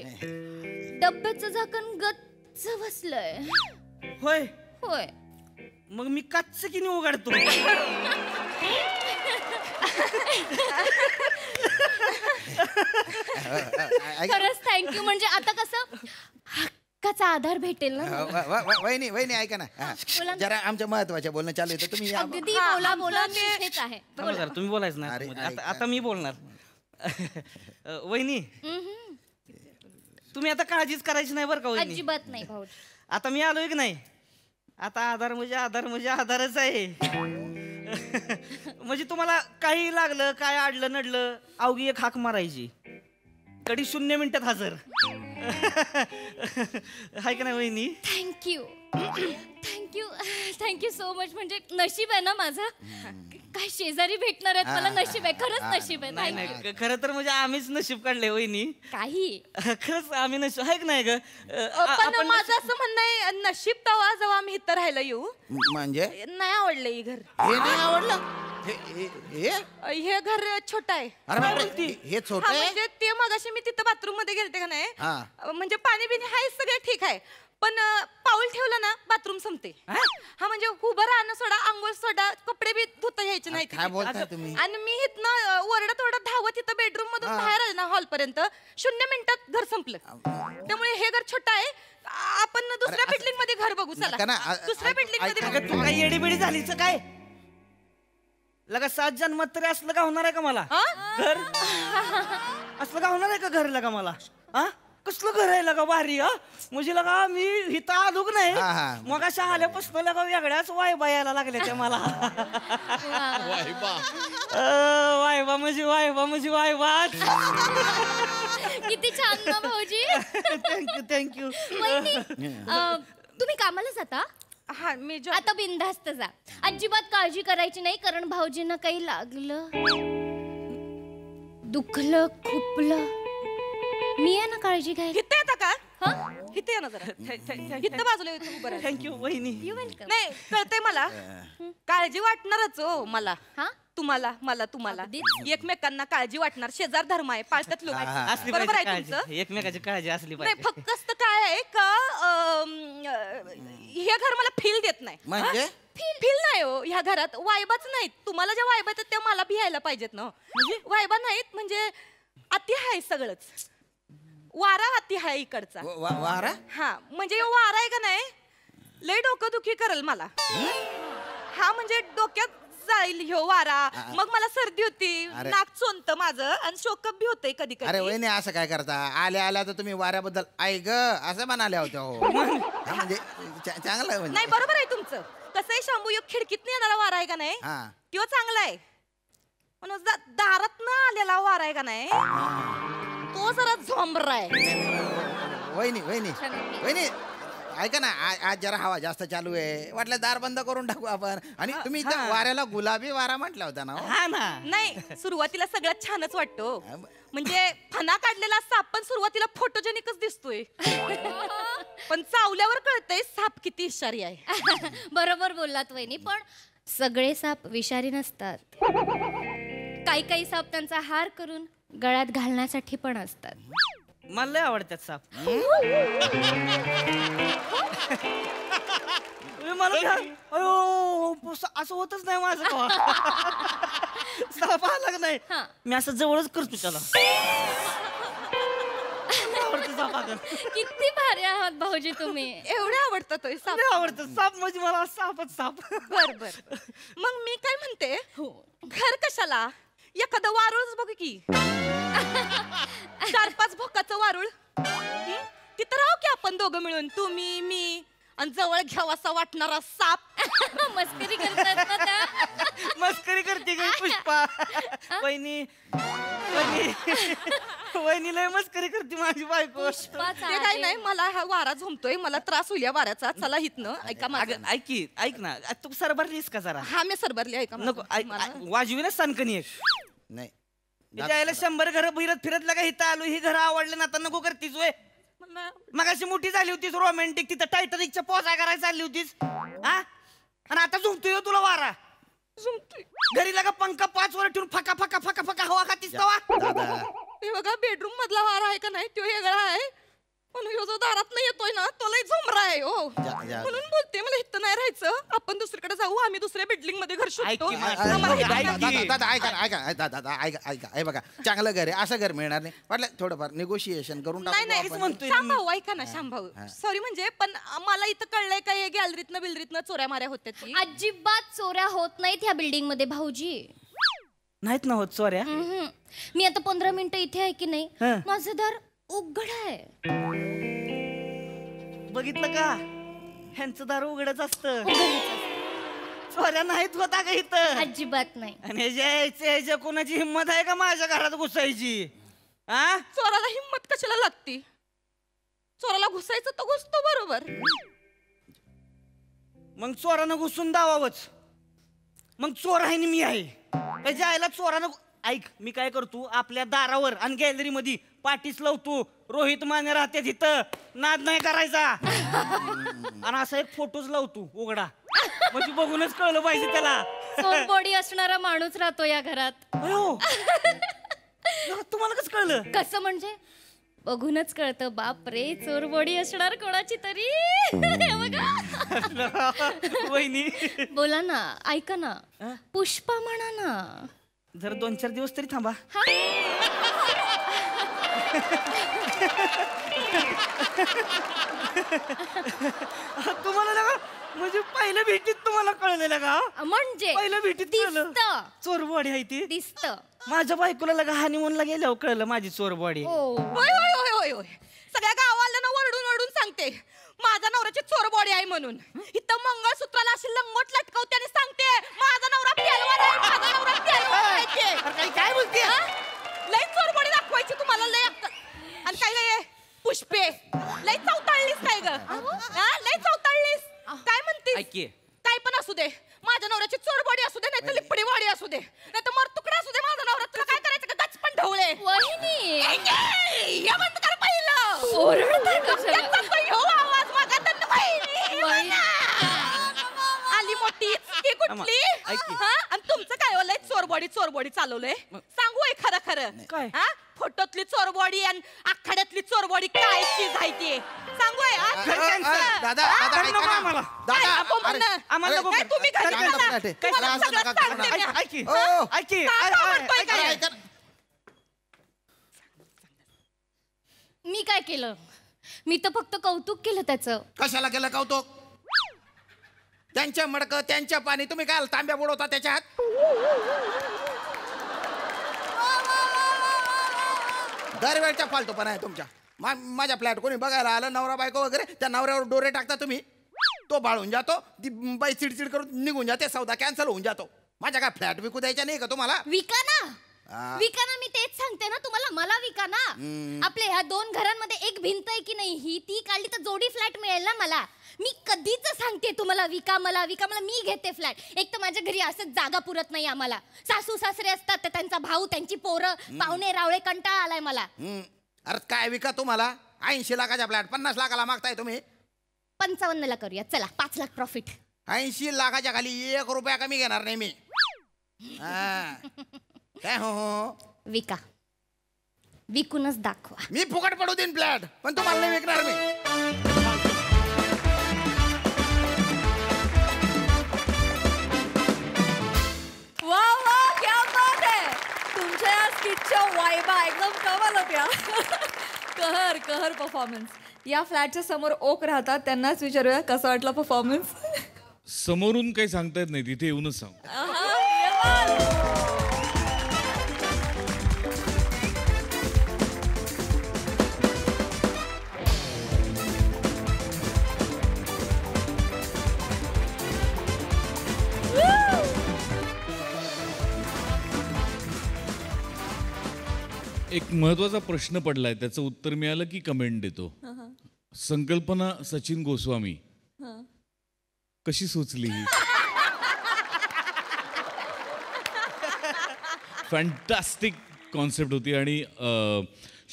डब्याचं झाकण गच्च बसलंय. होय होय. मग मी कच्च किनी उघडतो. खरंच थँक्यू. म्हणजे आता कसं हक्काचा आधार भेटेल ना. वहिनी ऐका ना, जरा आमच्या महत्वाच्या बोलणं चालू आहे, तुम्ही अगदी बोला हेच आहे. तुम्ही बोलायचं ना. आता मी बोलणार. वहिनी, तुम्ही आता काळजीच करायची नाही बरं का वहिनी. अजिबात नाही भाऊजी. आता मी आलोय की नाही, आता आधार म्हणजे आधारच आहे. म्हणजे तुम्हाला काही लागलं, काय अडलं नडलं, अवघी एक हाक मारायची, कधी 0 मिनिटात हजर. हाय का नाही वहिनी. Thank you so much. म्हणजे नशीब आहे ना माझं, काय शेजारी भेटणार आहेत मला. नशीब आहे, खरंच नशीब आहे. नाही, खरं तर म्हणजे आम्हीच नशीब काढले वहिनी. काही खरंच आम्ही नशीब आहे की नाही ग. पण माझं असं म्हणणं आहे, नशीब तवा जेव्हा आम्ही इथं राहायला येऊ. म्हणजे नाही आवडलं हे घर. हे नाही आवडलं. हे घर छोटं आहे. हे छोट आहे. म्हणजे ते मगाशी मी तिथं बाथरूम मध्ये गेलते का नाही, म्हणजे पाणी बिणी हाय सगळं ठीक आहे, पण पाऊल ठेवलं ना बाथरूम संपते. हा, म्हणजे उभं राहणं सोडा, आंघोळ सोडा, कपडे बी धुता घ्यायचे नाही. काय बोलताय तुम्ही. आणि मी इथनं ओरडत धावत इथं बेडरूम मधून बाहेर आले ना हॉल पर्यंत, 0 मिनिटात घर संपलं. त्यामुळे हे घर छोटं आहे. आपण दुसऱ्या बिल्डिंग मध्ये घर बघू. चला दुसऱ्या बिल्डिंग मध्ये. तू काय येडीबिडी झालीच काय. लगा 7 जन्मात तरी असलं का होणार आहे का मला घर. असलं का होणार आहे का घर लगा मला. कसलं घर आहे लगा भारी. म्हणजे लगा मी इथं आलो की नाही, मग अशा आल्यापासून लगा वेगळ्याच वायबा यायला लागल्या त्या मला. वायबा म्हणजे वायबा. किती छान ना भाऊजी. थँक्यू. तुम्ही कामाला जाता. हा, मी आता बिनधास्त जा, अजिबात काळजी करायची नाही. कारण भाऊजींना काही लागलं, दुखलं, खुपलं, मी आहे ना काळजी घ्यायला. इथे येता का. इथे ना जरा, इथं बाजूला उभं राहा. थँक्यू वहिनी. नाही, कळतंय मला, काळजी वाटणारच हो मला. तुम्हाला तुम्हाला एकमेकांना काळजी वाटणार. शेजार धर्म आहे, पाळतात लोक. बरोबर आहे तुमचं. एकमेकाची काळजी असली नाही, फक्त काय आहे का, हे घर मला फील देत नाही. म्हणजे फील नाही हो ह्या घरात. वायबाच नाहीत. तुम्हाला ज्या वायबा आहेत त्या मला भी यायला पाहिजेत ना. म्हणजे वायबा नाहीत, म्हणजे अति आहे सगळंच. वारा अति आहे इकडचा. वारा. हा, म्हणजे वारा आहे का नाही, लय डोकं दुखी करल मला. हा, म्हणजे डोक्यात जाईल ह्यो वारा मग मला सर्दी होती अरे. नाक चोंत माझं आणि शोकअप बी होतंय कधी अरे कधी वहिनी असं काय करता आल्या आल्या तर तुम्ही वाऱ्याबद्दल ऐ ग असं म्हणाल्या होत्या हो हा, म्हणजे चांगलं आहे नाही म्हणजे बरोबर आहे तुमचं कसं आहे शांबू ह्यो खिडकीत येणारा वारा आहे का नाही हा. तो चांगला आहे पण दारात न आलेला वारा आहे का नाही तो जरा झोंबरा आहे वहिनी वहिनी वहिनी ऐका ना आज जरा हवा जास्त चालू आहे वाटलं दार बंद करून टाकू आपण आणि तुम्ही इथं वाऱ्याला गुलाबी वारा म्हटला होता ना हो? हा ना नाही सुरुवातीला सगळ्यात छानच वाटतो म्हणजे फणा काढलेला साप पण सुरुवातीला फोटोजेनिकच दिसतोय पण चावल्यावर कळतंय साप किती इशारी आहे बरोबर बोललात वहिनी पण सगळे साप विषारी नसतात काही काही साप त्यांचा हार करून गळ्यात घालण्यासाठी पण असतात मला लय आवडतात साप मला अयो असं होतच नाही माझं कवा. साप आला का नाही हा. मी असं जवळच करतो त्याला आवडतं सापाकडं. किती भारी आहात भाऊजी तुम्ही एवढे आवडतं तो साप लय आवडतं साप म्हणजे मला सापच साप बर बर मग मी काय म्हणते घर कशाला एखादं वारुळच बघ की 4-5 भोकाचं वारुळ तिथं राहू की आपण दोघं मिळून तुम्ही मी आणि जवळ घ्यावासा वाटणारा साप मस्करी करतात ना त्या मस्करी करते ग पुष्पा वहिनी वहिनी लय मस्करी करते माझी बायको पुष्पाचा ते काय आहे. नाही मला हा वारा झोमतोय मला त्रास होईल या वाऱ्याचा चला हितनं ऐका माझं अगं, ऐक की, ऐक ना तू सरभरलीस का जरा हा मी सरभरली ऐका माझं. नको मला- वाजवी ना सनकनी एक नाही तिच्या आईला 100 घर फिरत फिरत लगा इथं आलो ही घर आवडले ना आता नको करतीस वय मला- मग अशी मोठी झाली होतीस रोमॅन्टिक तिथं टायटनिकच्या पोचा करायला चालली होतीस हा आणि आता झुमतोय हो तुला वारा झोमतोय घरी लगा पंखा 5 वर ठेवून फका फका फका फका हवा खातीस तवा दादा हे बघा बेडरूम मधला वारा आहे का नाही तो वेगळा आहे पण ह्यो जो दारात नाही येतोय ना तो लय झोमरा आहे हो म्हणून बोलते मला इथं नाही राहायचं आपण दुसरीकडे जाऊ आम्ही दुसऱ्या बिल्डिंग मध्ये घर ऐक शोधतो की, आम्हाला इथं ऐक नाही. की. दादा ऐका ना, ऐका दादा ऐका हे बघा चांगलं घर आहे असं घर मिळणार नाही वाटलं थोडंफार निगोशिएशन करून नाही नाही टाकू म्हणतोय श्याम भाऊ ऐका ना श्याम भाऊ सॉरी म्हणजे पण मला इथं कळलंय का हे गॅलरीतनं बिलरीतनं चोऱ्या माऱ्या होत्या ती अजिबात चोऱ्या होत नाहीत ह्या बिल्डिंग मध्ये भाऊजी नाहीत ना होत चोऱ्या हम्म. मी आता 15 मिनिटं इथे आहे की नाही हं. माझं दार उघड आहे बघितलं का ह्यांचं दार उघडच असत चोऱ्या नाहीत होता का इथं अजिबात नाही आणि ह्याच्या कोणाची हिंमत आहे का माझ्या घरात घुसायची हा चोराला हिंमत कशाला लागती चोराला घुसायचं तर घुसतो बरोबर मग चोरानं घुसून दावावच मग चोर आहे आणि मी आहे त्याच्या आईला चोरानं ऐक मी काय करतो आपल्या दारावर आणि गॅलरी मध्ये पाठीच लावतो रोहित माने राहते तिथं नाद नाही करायचा आणि असा एक फोटोच लावतो उघडा म्हणजे बघूनच कळलं पाहिजे त्याला सोप बॉडी असणारा माणूस राहतो या घरात अयो तुम्हाला कसं कळलं कसं म्हणजे बघूनच कळतं बाप रे चोर बॉडी असणार कोणाची तरी हे बघा. वहिनी बोला ना ऐका ना पुष्पा म्हणा ना जर 2-4 दिवस तरी थांबा हा? तुम्हाला लगा म्हणजे पहिल्या भेटीत तुम्हाला कळलेलं का म्हणजे पहिल्या भेटीत कळलं दिसतं चोरबॉडी आहे ती दिसतं माझ्या बायकोला लगा हनीमूनला गेल्यावर कळलं माझी चोरबॉडी हो होय होय होय होय होय सगळ्या गावाला वरडून वरडून सांगते माझा नवऱ्याची चोर बॉडी आहे म्हणून इथं मंगळसूत्राला अशी लंगोट लटकवते आणि सांगते माझा नवरा पेलवान आहे माझा नवरा पेलवान आहे ते. अरे काय बोलते हा? लय चोर बॉडी दाखवायची तुम्हाला लय अक्कल. आणि काय लय पुष्पे लय चौताळलीस काय ग हा? लय चौताळलीस काय म्हणते ऐक की. काय पण असू दे माझ्या नवऱ्याची चोर बॉडी असू दे नाही तर लिपडी बॉडी असू दे नाही तर मर तुकडा असू दे माझा नवरा तुला काय करायचं का गचपण ढवळे वहिनी या बंद कर पहिलं ओरडताय कशाला? याचा तो ह्यो आवाज मागा तर वहिनी म्हणा. आली मोठी ती कुठली ऐक की. हा? आणि तुमचं काय होलंय चोर बॉडी चालवलंय सांगू आहे खरं खरं काय? हा फोटोतली चोर बॉडी आणि आखाड्यातली चोर बॉडी काय चीज आहे ती सांगू आहे हा? दादा हा? दादा नको ऐका ना. आम्हाला. काय दादा नको अरे, म्हणणं? आम्हाला नको नाही, कर. तुम्ही घरी शांत चला. राहते. तुम्हाला असं सगळं नका करू. सांगते मी. ऐक की ओ, ऐक की का ऐक, का ऐक, म्हणतोय ऐक, काय? ऐका ना. मी काय केलं मी तर फक्त कौतुक केलं त्याचं कशाला केलं कौतुक त्यांच्या मडकं त्यांच्या पाणी, तुम्ही काय तांब्या बुडवता त्याच्यात? दरवेळच्या फालतूपणा आहे तुमच्या. माझ्या फ्लॅट कोणी बघायला आलं, नवरा बायको वगैरे, त्या नवऱ्यावर डोरे टाकता तुम्ही. तो बाळून जातो, ती बाई चिडचिड करून निघून जाते, सौदा कॅन्सल होऊन जातो. माझ्या काय फ्लॅट विकू द्यायच्या नाही का तुम्हाला? विका ना, विका ना. मी तेच सांगते ना तुम्हाला, मला विका ना. आपल्या ह्या 2 घरांमध्ये एक भिंत आहे की नाही, ही ती काढली तर जोडी फ्लॅट मिळेल ना मला. मी कधीच सांगते तुम्हाला विका मला, विका मला. मी घेते फ्लॅट. एक तर माझ्या घरी असं जागा पुरत नाही आम्हाला. सासू सासरे असतात, तर त्यांचा भाऊ, त्यांची पोरं, पाहुणे रावळे, कंटाळा आलाय मला. अरे काय विका तुम्हाला? 80 लाखाचा फ्लॅट 50 लाखाला मागताय तुम्ही. 55 ला करूया चला, 5 लाख प्रॉफिट. 80 लाखाच्या खाली 1 रुपया कमी घेणार नाही मी. काय हो विका, विकूनच दाखवा. मी फुकट पडू देईन फ्लॅट, पण तुम्हाला नाही विकणार मी. वा वा, क्या बात आहे. तुमच्या या स्किटच्या वाइबा एकदम कमाल होत्या. कहर कहर परफॉर्मन्स. या फ्लॅटच्या समोर ओक राहतात, त्यांनाच विचारूया कसा वाटला परफॉर्मन्स. समोरून काही सांगता येत नाही, तिथे येऊनच सांग. एक महत्वाचा प्रश्न पडलाय, त्याचं उत्तर मिळालं की कमेंट देतो. संकल्पना सचिन गोस्वामी कशी सुचली ही? फॅन्टास्टिक कॉन्सेप्ट होती आणि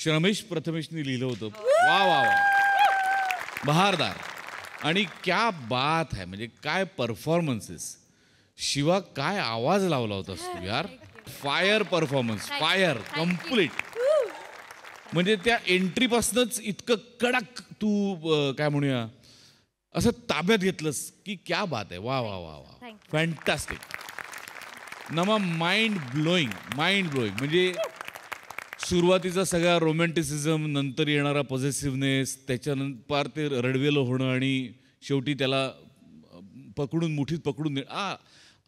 श्रमेश प्रथमेशनी लिहिलं होतं. वा वा वा, बहारदार. आणि क्या बात है, म्हणजे काय परफॉर्मन्सेस. शिवा काय आवाज लावला होतास तू यार. Fire performance, fire complete. म्हणजे त्या एंट्रीपासूनच इतकं कडक तू काय म्हणूया असं ताब्यात घेतलंस की क्या बात आहे. वा वा वा वा, फॅन्टास्टिक. नमा माइंड ब्लोईंग, माइंड ब्लोईंग. म्हणजे सुरुवातीचा सगळा रोमॅन्टिसिझम, नंतर येणारा पॉझिटिव्हनेस, त्याच्यानंतर पार ते रडवेलं होणं आणि शेवटी त्याला पकडून मुठीत पकडून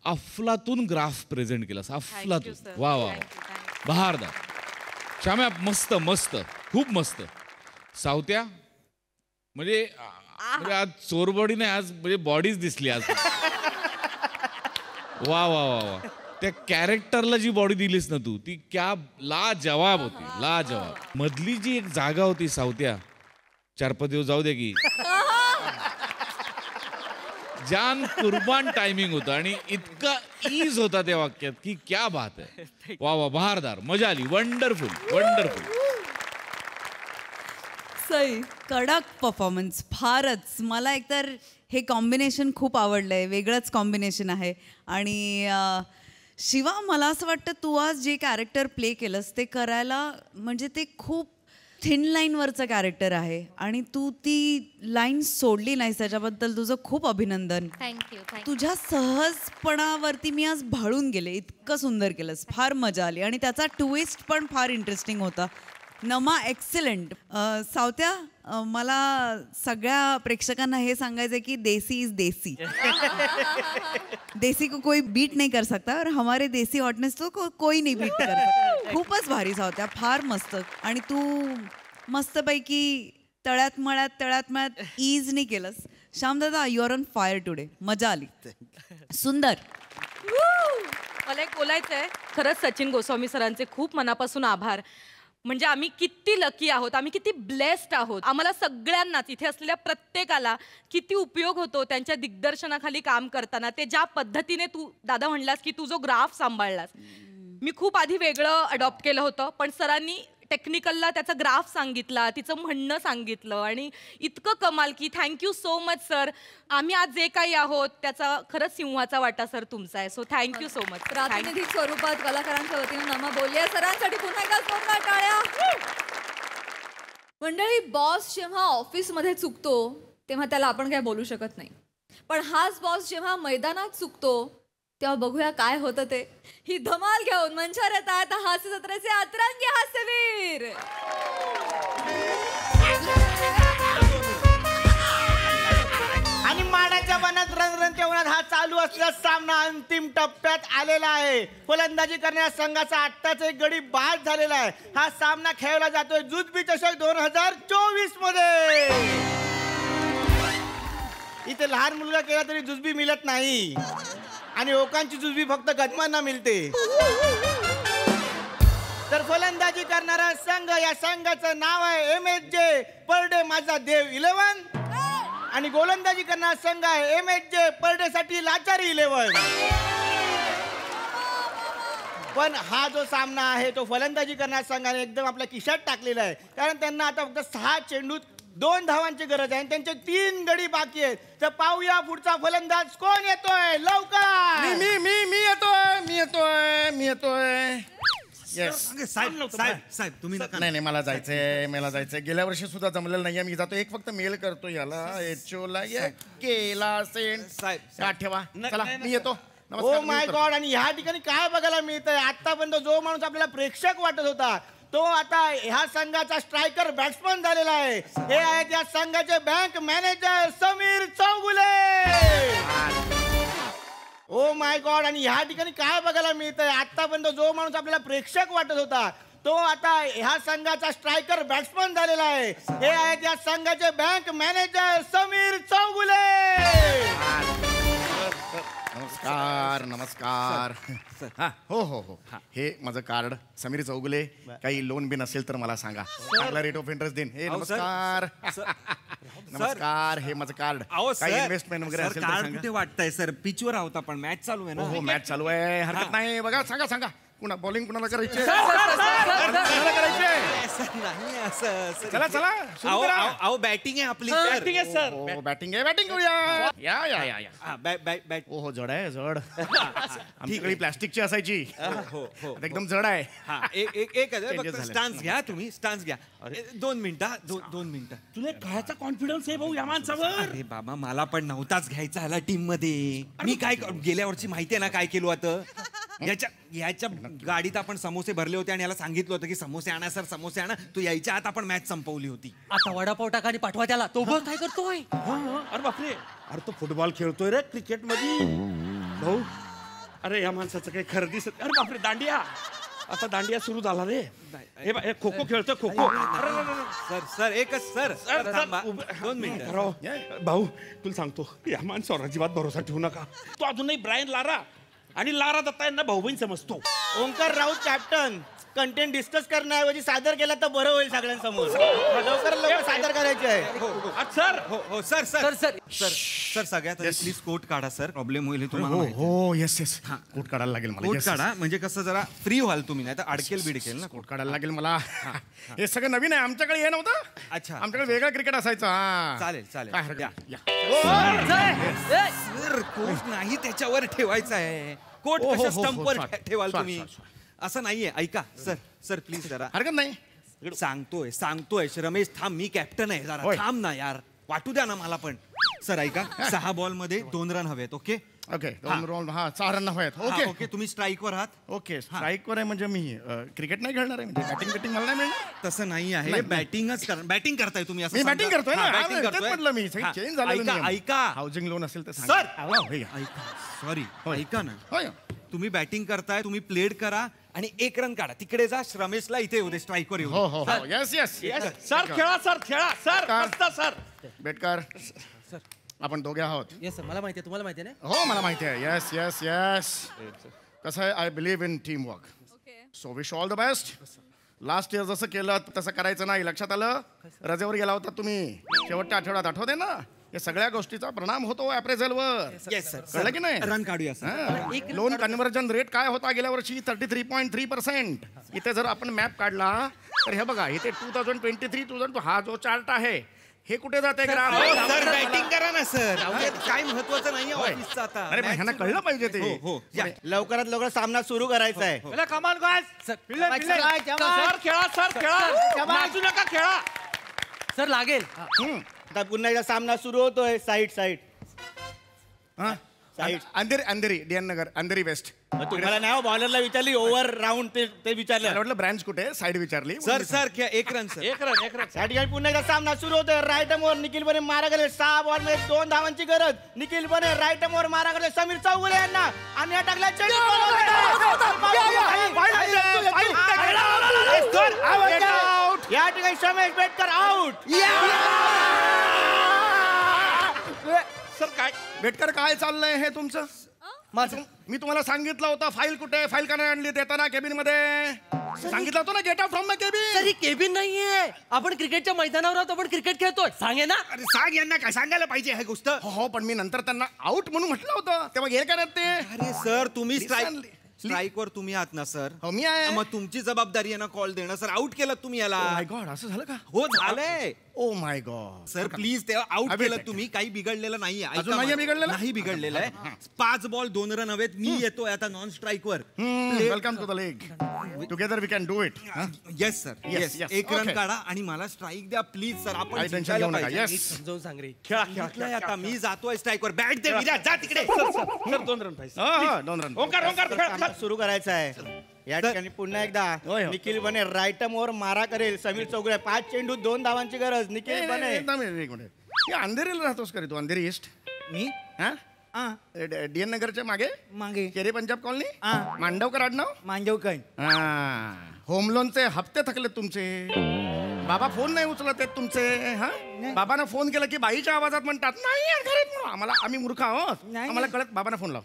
अफलातून ग्राफ प्रेझेंट केलास. अफलातून. वा वा, बहारदार. श्याम्या मस्त मस्त, खूप मस्त. सावत्या म्हणजे आज चोरबॉडी नाही, आज म्हणजे बॉडीच दिसली आज. वा वा वा वा. त्या कॅरेक्टरला जी बॉडी दिलीस ना तू, ती क्या लाजवाब होती, लाजवाब. मधली जी एक जागा होती सावत्या, 4-5 दिवस जाऊ दे की, जान कुर्बान टायमिंग होता आणि इतका ईज होता त्या वाक्यात की क्या बात आहे. वा वा, बहारदार, मजा आली. Wonderful wonderful. सई, कडक परफॉर्मन्स फारच. मला एकतर हे कॉम्बिनेशन खूप आवडलंय, वेगळंच कॉम्बिनेशन आहे. आणि शिवा, मला असं वाटतं तू आज जे कॅरेक्टर प्ले केलंस ते करायला, म्हणजे ते खूप थिन लाईनवरचं कॅरेक्टर आहे आणि तू ती लाईन सोडली नाहीस, त्याच्याबद्दल तुझं खूप अभिनंदन. थँक्यू. तुझ्या सहजपणावरती मी आज भाळून गेले. इतकं सुंदर केलंस, फार मजा आली. आणि त्याचा ट्विस्ट पण फार इंटरेस्टिंग होता. नमा, एक्सलंट. सावत्या, मला सगळ्या प्रेक्षकांना हे सांगायचं की देसी इज देसी. देसी को कोई बीट नहीं कर सकता और हमारे देसी हॉटनेस तो कोई नहीं बीट कर सकता. खूपच भारी सावत्या, फार मस्त. आणि तू मस्तपैकी तळ्यात मळ्यात इजनी केलंस. Shyamdada, you are on fire today. मजा आली, सुंदर. मला एक बोलायचं आहे. खरंच सचिन गोस्वामी सरांचे खूप मनापासून आभार. म्हणजे आम्ही किती लकी आहोत, आम्ही किती ब्लेस्ड आहोत. आम्हाला सगळ्यांनाच, इथे असलेल्या प्रत्येकाला किती उपयोग होतो त्यांच्या दिग्दर्शनाखाली काम करताना. ते ज्या पद्धतीने तू दादा म्हणलास की तू जो ग्राफ सांभाळलास, मी खूप आधी वेगळं अडॉप्ट केलं होतं, पण सरांनी टेक्निकलला त्याचा ग्राफ सांगितला, तिचं म्हणणं सांगितलं आणि इतकं कमाल की थँक्यू सो मच सर. आम्ही आज जे काही आहोत त्याचा खरंच सिंहाचा वाटा सर तुमचा आहे. So thank you so much. प्रातिनिधिक स्वरूपात कलाकारांच्या वतीने नमा बोलले. सरांसाठी पुन्हा एकदा जोरदार टाळ्या. मंडळी, बॉस जेव्हा ऑफिसमध्ये चुकतो तेव्हा त्याला आपण काय बोलू शकत नाही, पण हाच बॉस जेव्हा मैदानात चुकतो तेव्हा बघूया काय होतं ते. ही धमाल घेऊन मंचावर येत आहेत हास्य जत्रेचे अतरंगी हास्यवीर. आणि माडाच्या वनात रण रण तेवढा चालू असलेला सामना अंतिम टप्प्यात आलेला आहे. फलंदाजी करण्याच्या संघाचा आत्ताच एक गडी बाद झालेला आहे. हा सामना खेळला जातोय जुजबी चषक 2024 मध्ये. इथे लहान मुलगा केला तरी जुजबी मिळत नाही आणि ओकांची जुजबी फक्त गजमांना मिळते. तर फलंदाजी करणारा संघ, या संघाचं नाव आहे MHJ परडे माझा देव 11 आणि गोलंदाजी करणारा संघ आहे MHJ परडे साठी लाचारी 11. पण हा जो सामना आहे तो फलंदाजी करणाऱ्या संघाने एकदम आपल्या खिशात टाकलेला आहे, कारण त्यांना आता फक्त 6 चेंडूत 2 धावांची गरज आहे आणि त्यांचे 3 गडी बाकी आहेत. तर पाहूया पुढचा फलंदाज कोण येतोय लवकर. मी येतोय. साहेब तुम्ही नका. नाही मला जायचंय. गेल्या वर्षी सुद्धा जमलेलं नाहीये. मी जातो, एक फक्त मेल करतो याला एचओला केला सेंट ठेवा. चला मी येतो. ओ माय गॉड. आणि ह्या ठिकाणी काय बघायला मिळतंय, आतापर्यंत जो माणूस आपल्याला प्रेक्षक वाटत होता तो आता ह्या संघाचा स्ट्रायकर बॅट्समन झालेला आहे. हे आहेत या संघाचे bank manager Sameer Chougule. Oh my god. आणि ह्या ठिकाणी काय बघायला मिळतंय, आतापर्यंत जो माणूस आपल्याला प्रेक्षक वाटत होता तो आता ह्या संघाचा स्ट्रायकर बॅट्समन झालेला आहे. हे आहेत या संघाचे बँक मॅनेजर समीर चौगुले. नमस्कार. हो हे माझं कार्ड. समीर चौगुले. काही लोन बिन असेल तर मला सांगा, चांगला रेट ऑफ इंटरेस्ट देईन. हे नमस्कार. हे माझं कार्ड. काही इन्व्हेस्टमेंट वगैरे असेल तर सांगा. कुठे वाटतंय सर, पिचवर आहोत आपण, मॅच चालू आहे ना. हो मॅच चालू आहे, हरकत नाही. बघा सांगा कुणा बॉलिंग कुणाला करायची. चला अहो बॅटिंग आहे आपली. बॅटिंग आहे सर. बॅटिंग करूया. या. हो जड आहे जड. आमच्याकडे प्लास्टिकची असायची, एकदम जड आहे. एक स्टान्स घ्या तुम्ही, स्टान्स घ्या. 2 मिनिटं. तुला कायचा कॉन्फिडन्स आहे भाऊ या माणसावर. अरे बाबा मला पण नव्हताच घ्यायचा ह्याला टीम मध्ये. मी काय गेल्या वर्षी माहितीये ना काय केलं होतं. याच्या गाडीत आपण समोसे भरले होते आणि याला सांगितलं होतं की समोसे आणा सर, समोसे आणा. तो यायच्या आत आपण मॅच संपवली होती. आता वडापाव टाका आणि पाठवा त्याला. तो बघ काय करतोय. अरे बापरे, अरे तो फुटबॉल खेळतोय रे क्रिकेट मध्ये भाऊ. अरे या माणसाचं काही खरं दिसत. अरे बापरे, दांडिया. आता दांडिया सुरू झाला रे. हे खो खो खेळतोय, खो खो. सर एकच सर 2 मिनिटं. भाऊ तुला सांगतो, या माणसावर अजिबात भरोसा ठेवू नका. तो अजूनही ब्रायन लारा आणि लारा दत्ता यांना भाऊ बहीण समजतो. Omkar Raut captain, content discuss करण्याऐवजी सादर केला तर बरं होईल सगळ्यांसमोर. लवकर सादर करायचे आहे. सर सगळ्यात प्लीज कोट काढा सर, प्रॉब्लेम होईल तुम्हाला. हो येस कोट काढायला लागेल मला. कोट काढा म्हणजे कसं जरा फ्री व्हाल तुम्ही, नाही तर अडकेल बिडकेल ना. कोट काढायला लागेल मला. हे सगळं नवीन आहे, आमच्याकडे हे नव्हतं. अच्छा, आमच्याकडे वेगळा क्रिकेट असायचा. चालेल. सर कोट नाही त्याच्यावर ठेवायचा आहे. कोट कशा स्टंपवर ठेवाल तुम्ही, असं नाहीये. ऐका सर प्लीज जरा. हरकत नाही. सांगतोय रमेश थांब, मी कॅप्टन आहे, जरा थांब ना यार, वाटू द्या ना मला पण. सर ऐका, 6 बॉल मध्ये 2 रन हवेत. Okay 2 run. 4 रन हवेत. ओके तुम्ही स्ट्राईक वर आहात. ओके स्ट्राईक वर आहे म्हणजे मी क्रिकेट नाही खेळणार आहे, म्हणजे बॅटिंग मला नाही मिळणार. तसं नाही आहे. बॅटिंग करताय तुम्ही. मी बॅटिंग करतोय ना, म्हटलं मी चेंज झालं. ऐका हाऊसिंग लोन असेल तर सर. सॉरी ऐका ना, तुम्ही बॅटिंग करताय, तुम्ही प्लेड करा आणि 1 रन काढा. तिकडे जा, रमेशला इथे येऊ दे, स्ट्राईक वर येऊ. हो येस सर खेळा सर. बेटकर आपण दोघे आहोत. येस सर, मला माहिती आहे. तुम्हाला माहिती आहे ना. हो मला माहिती आहे. येस कसं आहे, I believe in team work. So wish all the best. Last year जसं केलं तसं करायचं नाही, लक्षात आलं. रजेवर गेला होता तुम्ही शेवटच्या आठवड्यात, आठवते ना. या सगळ्या गोष्टीचा परिणाम होतो अप्रेझल वर. कळलं की नाही. रन काढूया. लोन कन्व्हर्जन रेट काय होता गेल्या वर्षी, 33.3%. इथे जर आपण मॅप काढला तर हे बघा, इथे 2023 हा जो चार्ट आहे हे कुठे जाते. बॅटिंग करा ना सर, काय महत्वाचं नाही ऑफिसचं आता. अरे ह्यांना कळलं पाहिजे ते. लवकरात लवकर सामना सुरू करायचा आहे. कमाल खेळा सर. लागेल. आता पुन्हा एकदा सामना सुरू होतोय. साईड अंधेरी अंधेरी DN नगर अंधेरी वेस्ट. तुम्हाला नाही बॉलरला विचारली ओव्हर राऊंड ते विचारलं. मला वाटलं ब्रँच कुठे साईड विचारली. सर सर एक रन सर. एक रन या ठिकाणी पुन्हा एकदा सामना सुरू होतोय. राईट मोर निखिल बने मारा गेले 6 बॉल मध्ये 2 धावांची गरज. निखिल बने राईट मोर मारा गेले समीर चौगुले यांना आणि या टाकल्या या ठिकाणी समेश बेटकर आउट. सर काय बेटकर काय चाललंय हे तुमचं? मी तुम्हाला सांगितलं होतं फाईल कुठे, फाईल का नाही आणली देताना केबिन मध्ये सांगितलं होतं ना, get out from my cabin. Sir he cabin नाहीये, आपण क्रिकेटच्या मैदानावर आहोत, आपण क्रिकेट खेळतोय. सांगे ना. अरे सांग यांना, काय सांगायला पाहिजे हे गोष्ट. हो पण मी नंतर त्यांना आउट म्हणून म्हटलं होतं, तेव्हा गेले का ते. अरे सर तुम्ही स्ट्राईक वर तुम्ही आहात ना सर. हो मी आहे. मग तुमची जबाबदारी आहे ना कॉल देणं. सर आउट केलं तुम्ही याला. माय गॉड असं झालं का? हो झालंय. ओ माय गॉड. सर प्लीज तेव्हा आउट केलं तुम्ही. काही बिघडलेलं नाहीये. अजून नाहीये बिघडलेलं? नाही बिघडलेलं आहे. 5 बॉल 2 रन हवेत. मी येतोय आता नॉन स्ट्राईक वर. Welcome to the league. Together we can do it. Yes sir Yes, yes. yes. एक रन Okay. काढा आणि मला स्ट्राईक द्या प्लीज सर. आपण काही टेन्शन जिंकायला घेऊ नका. पाहिजे. Yes. समजावून सांग रे. जिंकलोय आता मी जातोय स्ट्राईक वर. बॅट दे विराट, जा तिकडे. सर 2 रन पाहिजे. 2 रन. ओंकार सुरू करायचं आहे. या ठिकाणी पुन्हा एकदा निखिल बने राईट मोर मारा करेल समीर चौगुले. 5 चेंडू 2 धावांची गरज. निखिल बने एक मिनिट. अंधेरीला राहतोस का रे तू? अंधेरी ईस्ट. मी हा DN नगरच्या मागे मागे केरे पंजाब कॉलनी. मांडवकर आडनाव. मांजवकर. होम लोनचे हप्ते थकले तुमचे. बाबा फोन नाही उचलत आहेत तुमचे. हा बाबांना फोन केला की बाईच्या आवाजात म्हणतात नाही यार घरात म्हणून. आम्हाला आम्ही मूर्ख आहोत, आम्हाला कळत. बाबांना फोन लाव.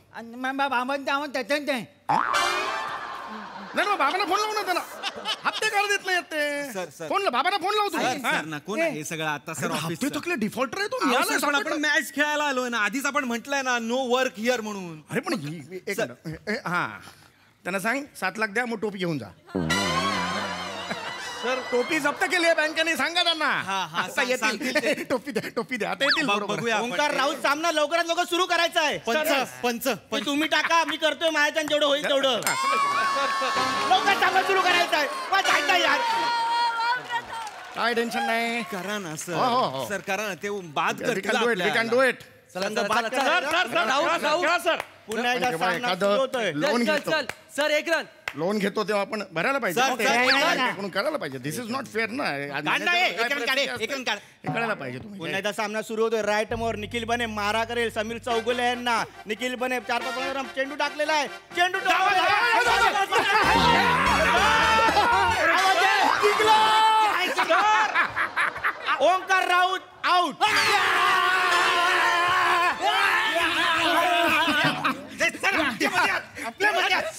नाही मग बाबांना फोन लावू ना त्याला. हप्ते काढ देत नाही ते. फोन बाबांना फोन लावतो. सर नको ना हे सगळं आता सर ऑफिस. हप्ते थकले डिफॉल्टर आहे तो. आपण मॅच खेळायला आलोय ना. आधीच आपण म्हटलंय ना नो वर्क हिअर म्हणून. अरे पण एक हा त्यांना सांग 7 लाख द्या, मग टोपी घेऊन जा. सर टोपी जप्त केली आहे बँकेने. सांगा त्यांना. आता येतील. टोपी द्या, टोपी द्या. आता येतील. बघूया. ओंकार राऊत सामना लवकरात लवकर सुरू करायचा आहे. पंच ते तुम्ही टाका, मी करतोय माझ्याच्यानं जेवढं होईल तेवढं. लवकर सामना सुरू करायचा आहे. यार काय टेन्शन नाही. करा ना हो, सर. हो. सर करा ना ते बाद we can do it. Sir पुन्हा एकदा सामना सुरू होतोय. लोन घेतो. सर एक रन. लोन घेतो तेव्हा आपण भरायला पाहिजे. सर, बँकेकडून करायला पाहिजे. दिस इज नॉट फेअर ना. एक रन काढ. हे कळायला पाहिजे तुम्ही. पुन्हा एकदा सामना सुरू होतोय. राईट मोर निखिल बने मारा करेल समीर चौगुले यांना. निखिल बने 4-5 रन चेंडू टाकलेला आहे. चेंडू ओंकार राऊत आउट.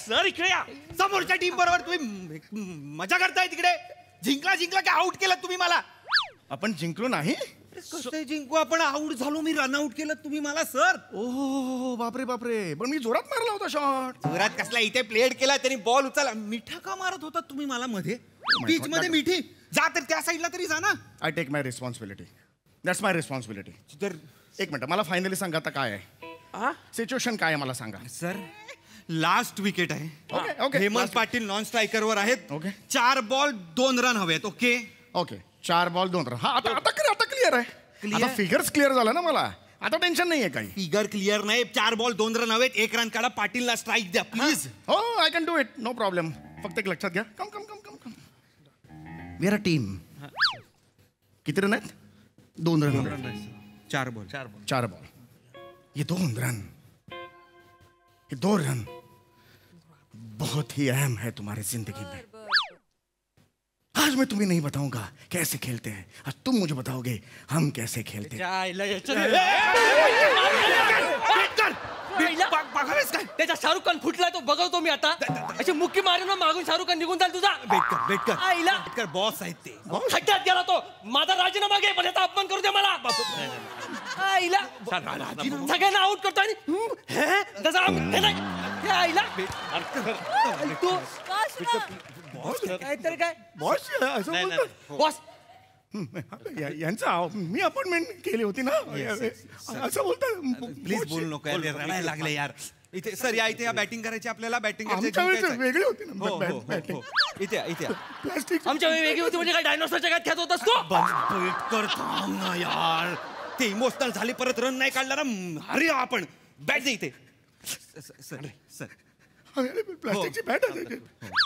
सर इकडे या. समोरच्या टीम बरोबर तुम्ही मजा करताय तिकडे. जिंकला की आउट केलं तुम्ही मला. आपण जिंकलो नाही. कसं जिंकू आपण? आउट झालो मी. रन आउट केलं तुम्ही मला सर. ओ बापरे बापरे. पण मी जोरात मारला होता शॉट. जोरात कसला? इथे प्लेड केला तरी बॉल उचलला. मिठा का मारत होता तुम्ही मला मध्ये? पिच मध्ये मिठी. जा तर त्या साईडला तरी जा ना. I take my responsibility. That's my responsibility. तर एक मिनिट मला फायनली सांगा आता काय आहे सिच्युएशन. काय आहे मला सांगा. सर लास्ट विकेट आहे. Okay. Hemant Patil non striker वर आहेत. ओके. 4 बॉल 2 रन हवेत. Okay okay. 4 ball 2 run. हा आता क्लिअर आहे. आता फिगर्स क्लिअर झाला ना मला. आता टेन्शन नाहीये काही. फिगर क्लिअर नाही. 4 बॉल 2 रन हवेत. 1 रन काढा. पाटीलला स्ट्राईक द्या प्लीज. हो I can do it. No problem. फक्त एक लक्षात घ्या. Come come come come come. We are a team. किती रन आहेत? 2 रन. 4 बॉल. 4 बॉल. ये 2 रन, ये 2 रन बहुत ही अहम है तुम्हारी जिंदगी में. आज मैं तुम्हें नहीं बताऊंगा कैसे खेलते हैं. आज तुम मुझे बताओगे हम कैसे खेलते हैं. त्याचा शाहरुख खान फुटलाय तो बघवतो मी आता. अशी मुक्की मारून मागून शाहरुख खान निघून जाईल तुझा. बेटकर बॉस आहेत ते. खड्ड्यात गेला तो. माझा राजीनामा घे. पण याचा अपमान करू दे मला. आईला सगळ्यांना आउट करतो आणि काहीतरी काय बॉस बॉस यांचं मी अपॉइंटमेंट केली होती ना. असं बोलतात. प्लीज बोलू नको यार. रडायला लागले यार. इथे सर या. इथे बॅटिंग करायची आपल्याला. बॅटिंग वेगळी होती ना. इथे प्लास्टिक आमच्या वेगळी होती म्हणजे काय डायनोसरच्या काय खेळत होतास तो. कर थांब ना यार. ते इमोशनल झाले. परत रन नाही काढला ना. अरे आपण बॅट दे इथे सर सर प्लास्टिकची बॅट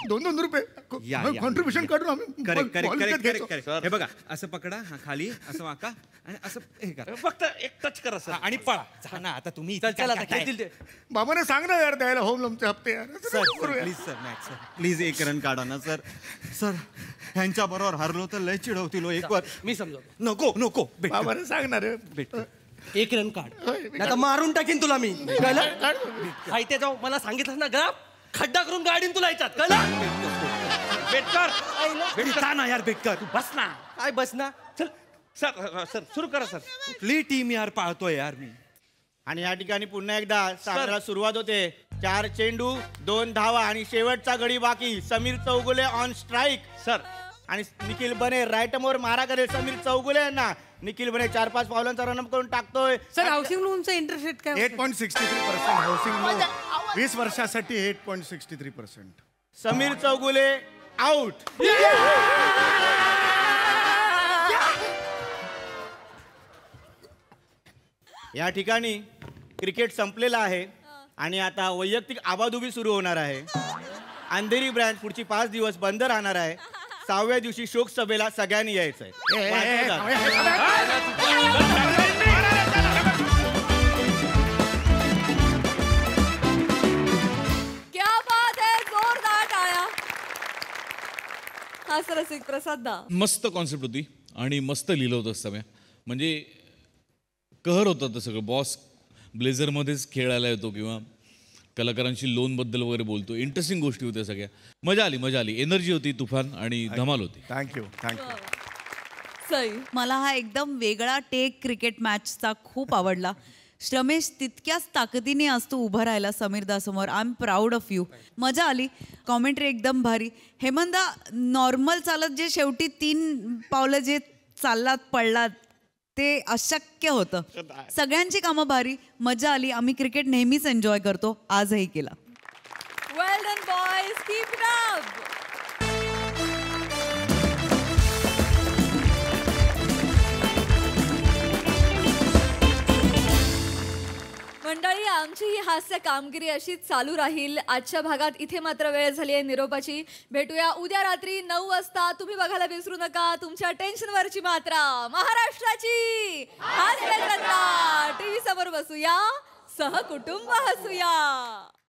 $2 रुपये कॉन्ट्रीब्युशन काढून आम्ही करेक्ट ball विकत करेक्ट घ्यायचो. करेक्ट हे बघा असं पकडा हा खाली असं वाका आणि असं हे करा फक्त एक टच करा सर. आणि पळा जा ना आता तुम्ही चल चल आता खेळतील ते. बाबाने सांग ना यार द्यायला होम लोनचे हप्ते यार. Sir please sir match sir please एक रन काढा ना सर सर ह्यांच्या बरोबर हरलो तर लय चिडवतील हो, एक वर मी समजवतो. नको नको बाबाने सांगणार भेट एक रन काढ नाही मारून टाकीन तुला मी कळलं माहिती जाऊ मला सांगितलं ना ग्राफ खड्डा करून गाडीन तुला याच्यात कळलं बेटकर ना यार बेटकर तू बस ना काय बस ना चल सर सर सुरू करा सर. कुठली टीम यार पाळतोय यार मी. आणि या ठिकाणी पुन्हा एकदा सामन्याला सुरुवात होते. 4 चेंडू 2 धावा आणि शेवटचा गडी बाकी. Sameer Chougule on strike sir आणि निखिल बने राईट मोर मारा करेल समीर चौगुले यांना. निखिल बने 4-5 पावलांचा रनअप करून टाकतोय. सर हाऊसिंग लोनचं इंटरेस्ट रेट काय 8.63% हाऊसिंग लोन 20 वर्षासाठी 8.63%. समीर चौगुले आउट. या ठिकाणी क्रिकेट संपलेला आहे आणि आता वैयक्तिक आबाधुबी सुरू होणार आहे. अंधेरी ब्रँच पुढची 5 दिवस बंद राहणार आहे. 6व्या दिवशी शोक सभेला सगळ्यांनी यायचंय. क्या बात है, जोरदार टाळ्या. हा सर रसिक प्रसाद दा. मस्त कॉन्सेप्ट होती आणि मस्त लिहिलं होतं सम्या. म्हणजे कहर होतं ते सगळं. बॉस ब्लेझरमध्येच खेळायला येतो किंवा कलाकारांशी लोनबद्दल वगैरे बोलतो. इंटरेस्टिंग गोष्टी होत्या सगळ्या. मजा आली. एनर्जी होती, तुफान आणि धमाल होती. थँक्यू. सई. मला हा एकदम वेगळा टेक क्रिकेट मॅचचा खूप आवडला. श्रमेश तितक्याच ताकदीने आज तू उभं राहिला समीरदा समोर. I am proud of you. मजा आली. कॉमेंट्री एकदम भारी. हेमंदा नॉर्मल चालत जे शेवटी 3 पावलं जे चाललात पडलात ते अशक्य होतं. सगळ्यांची कामं भारी. मजा आली. आम्ही क्रिकेट नेहमीच एन्जॉय करतो, आजही केला. Well done boys, keep it up. मंडळी, आमची ही हास्य कामगिरी अशीच चालू राहील. आजच्या भागात इथे मात्र वेळ झाली आहे निरोपाची. भेटूया उद्या रात्री 9 वाजता. तुम्ही बघायला विसरू नका तुमच्या टेन्शनवरची मात्रा, महाराष्ट्राची हास्य जत्रा. टीव्ही समोर बसूया, सहकुटुंब हसूया.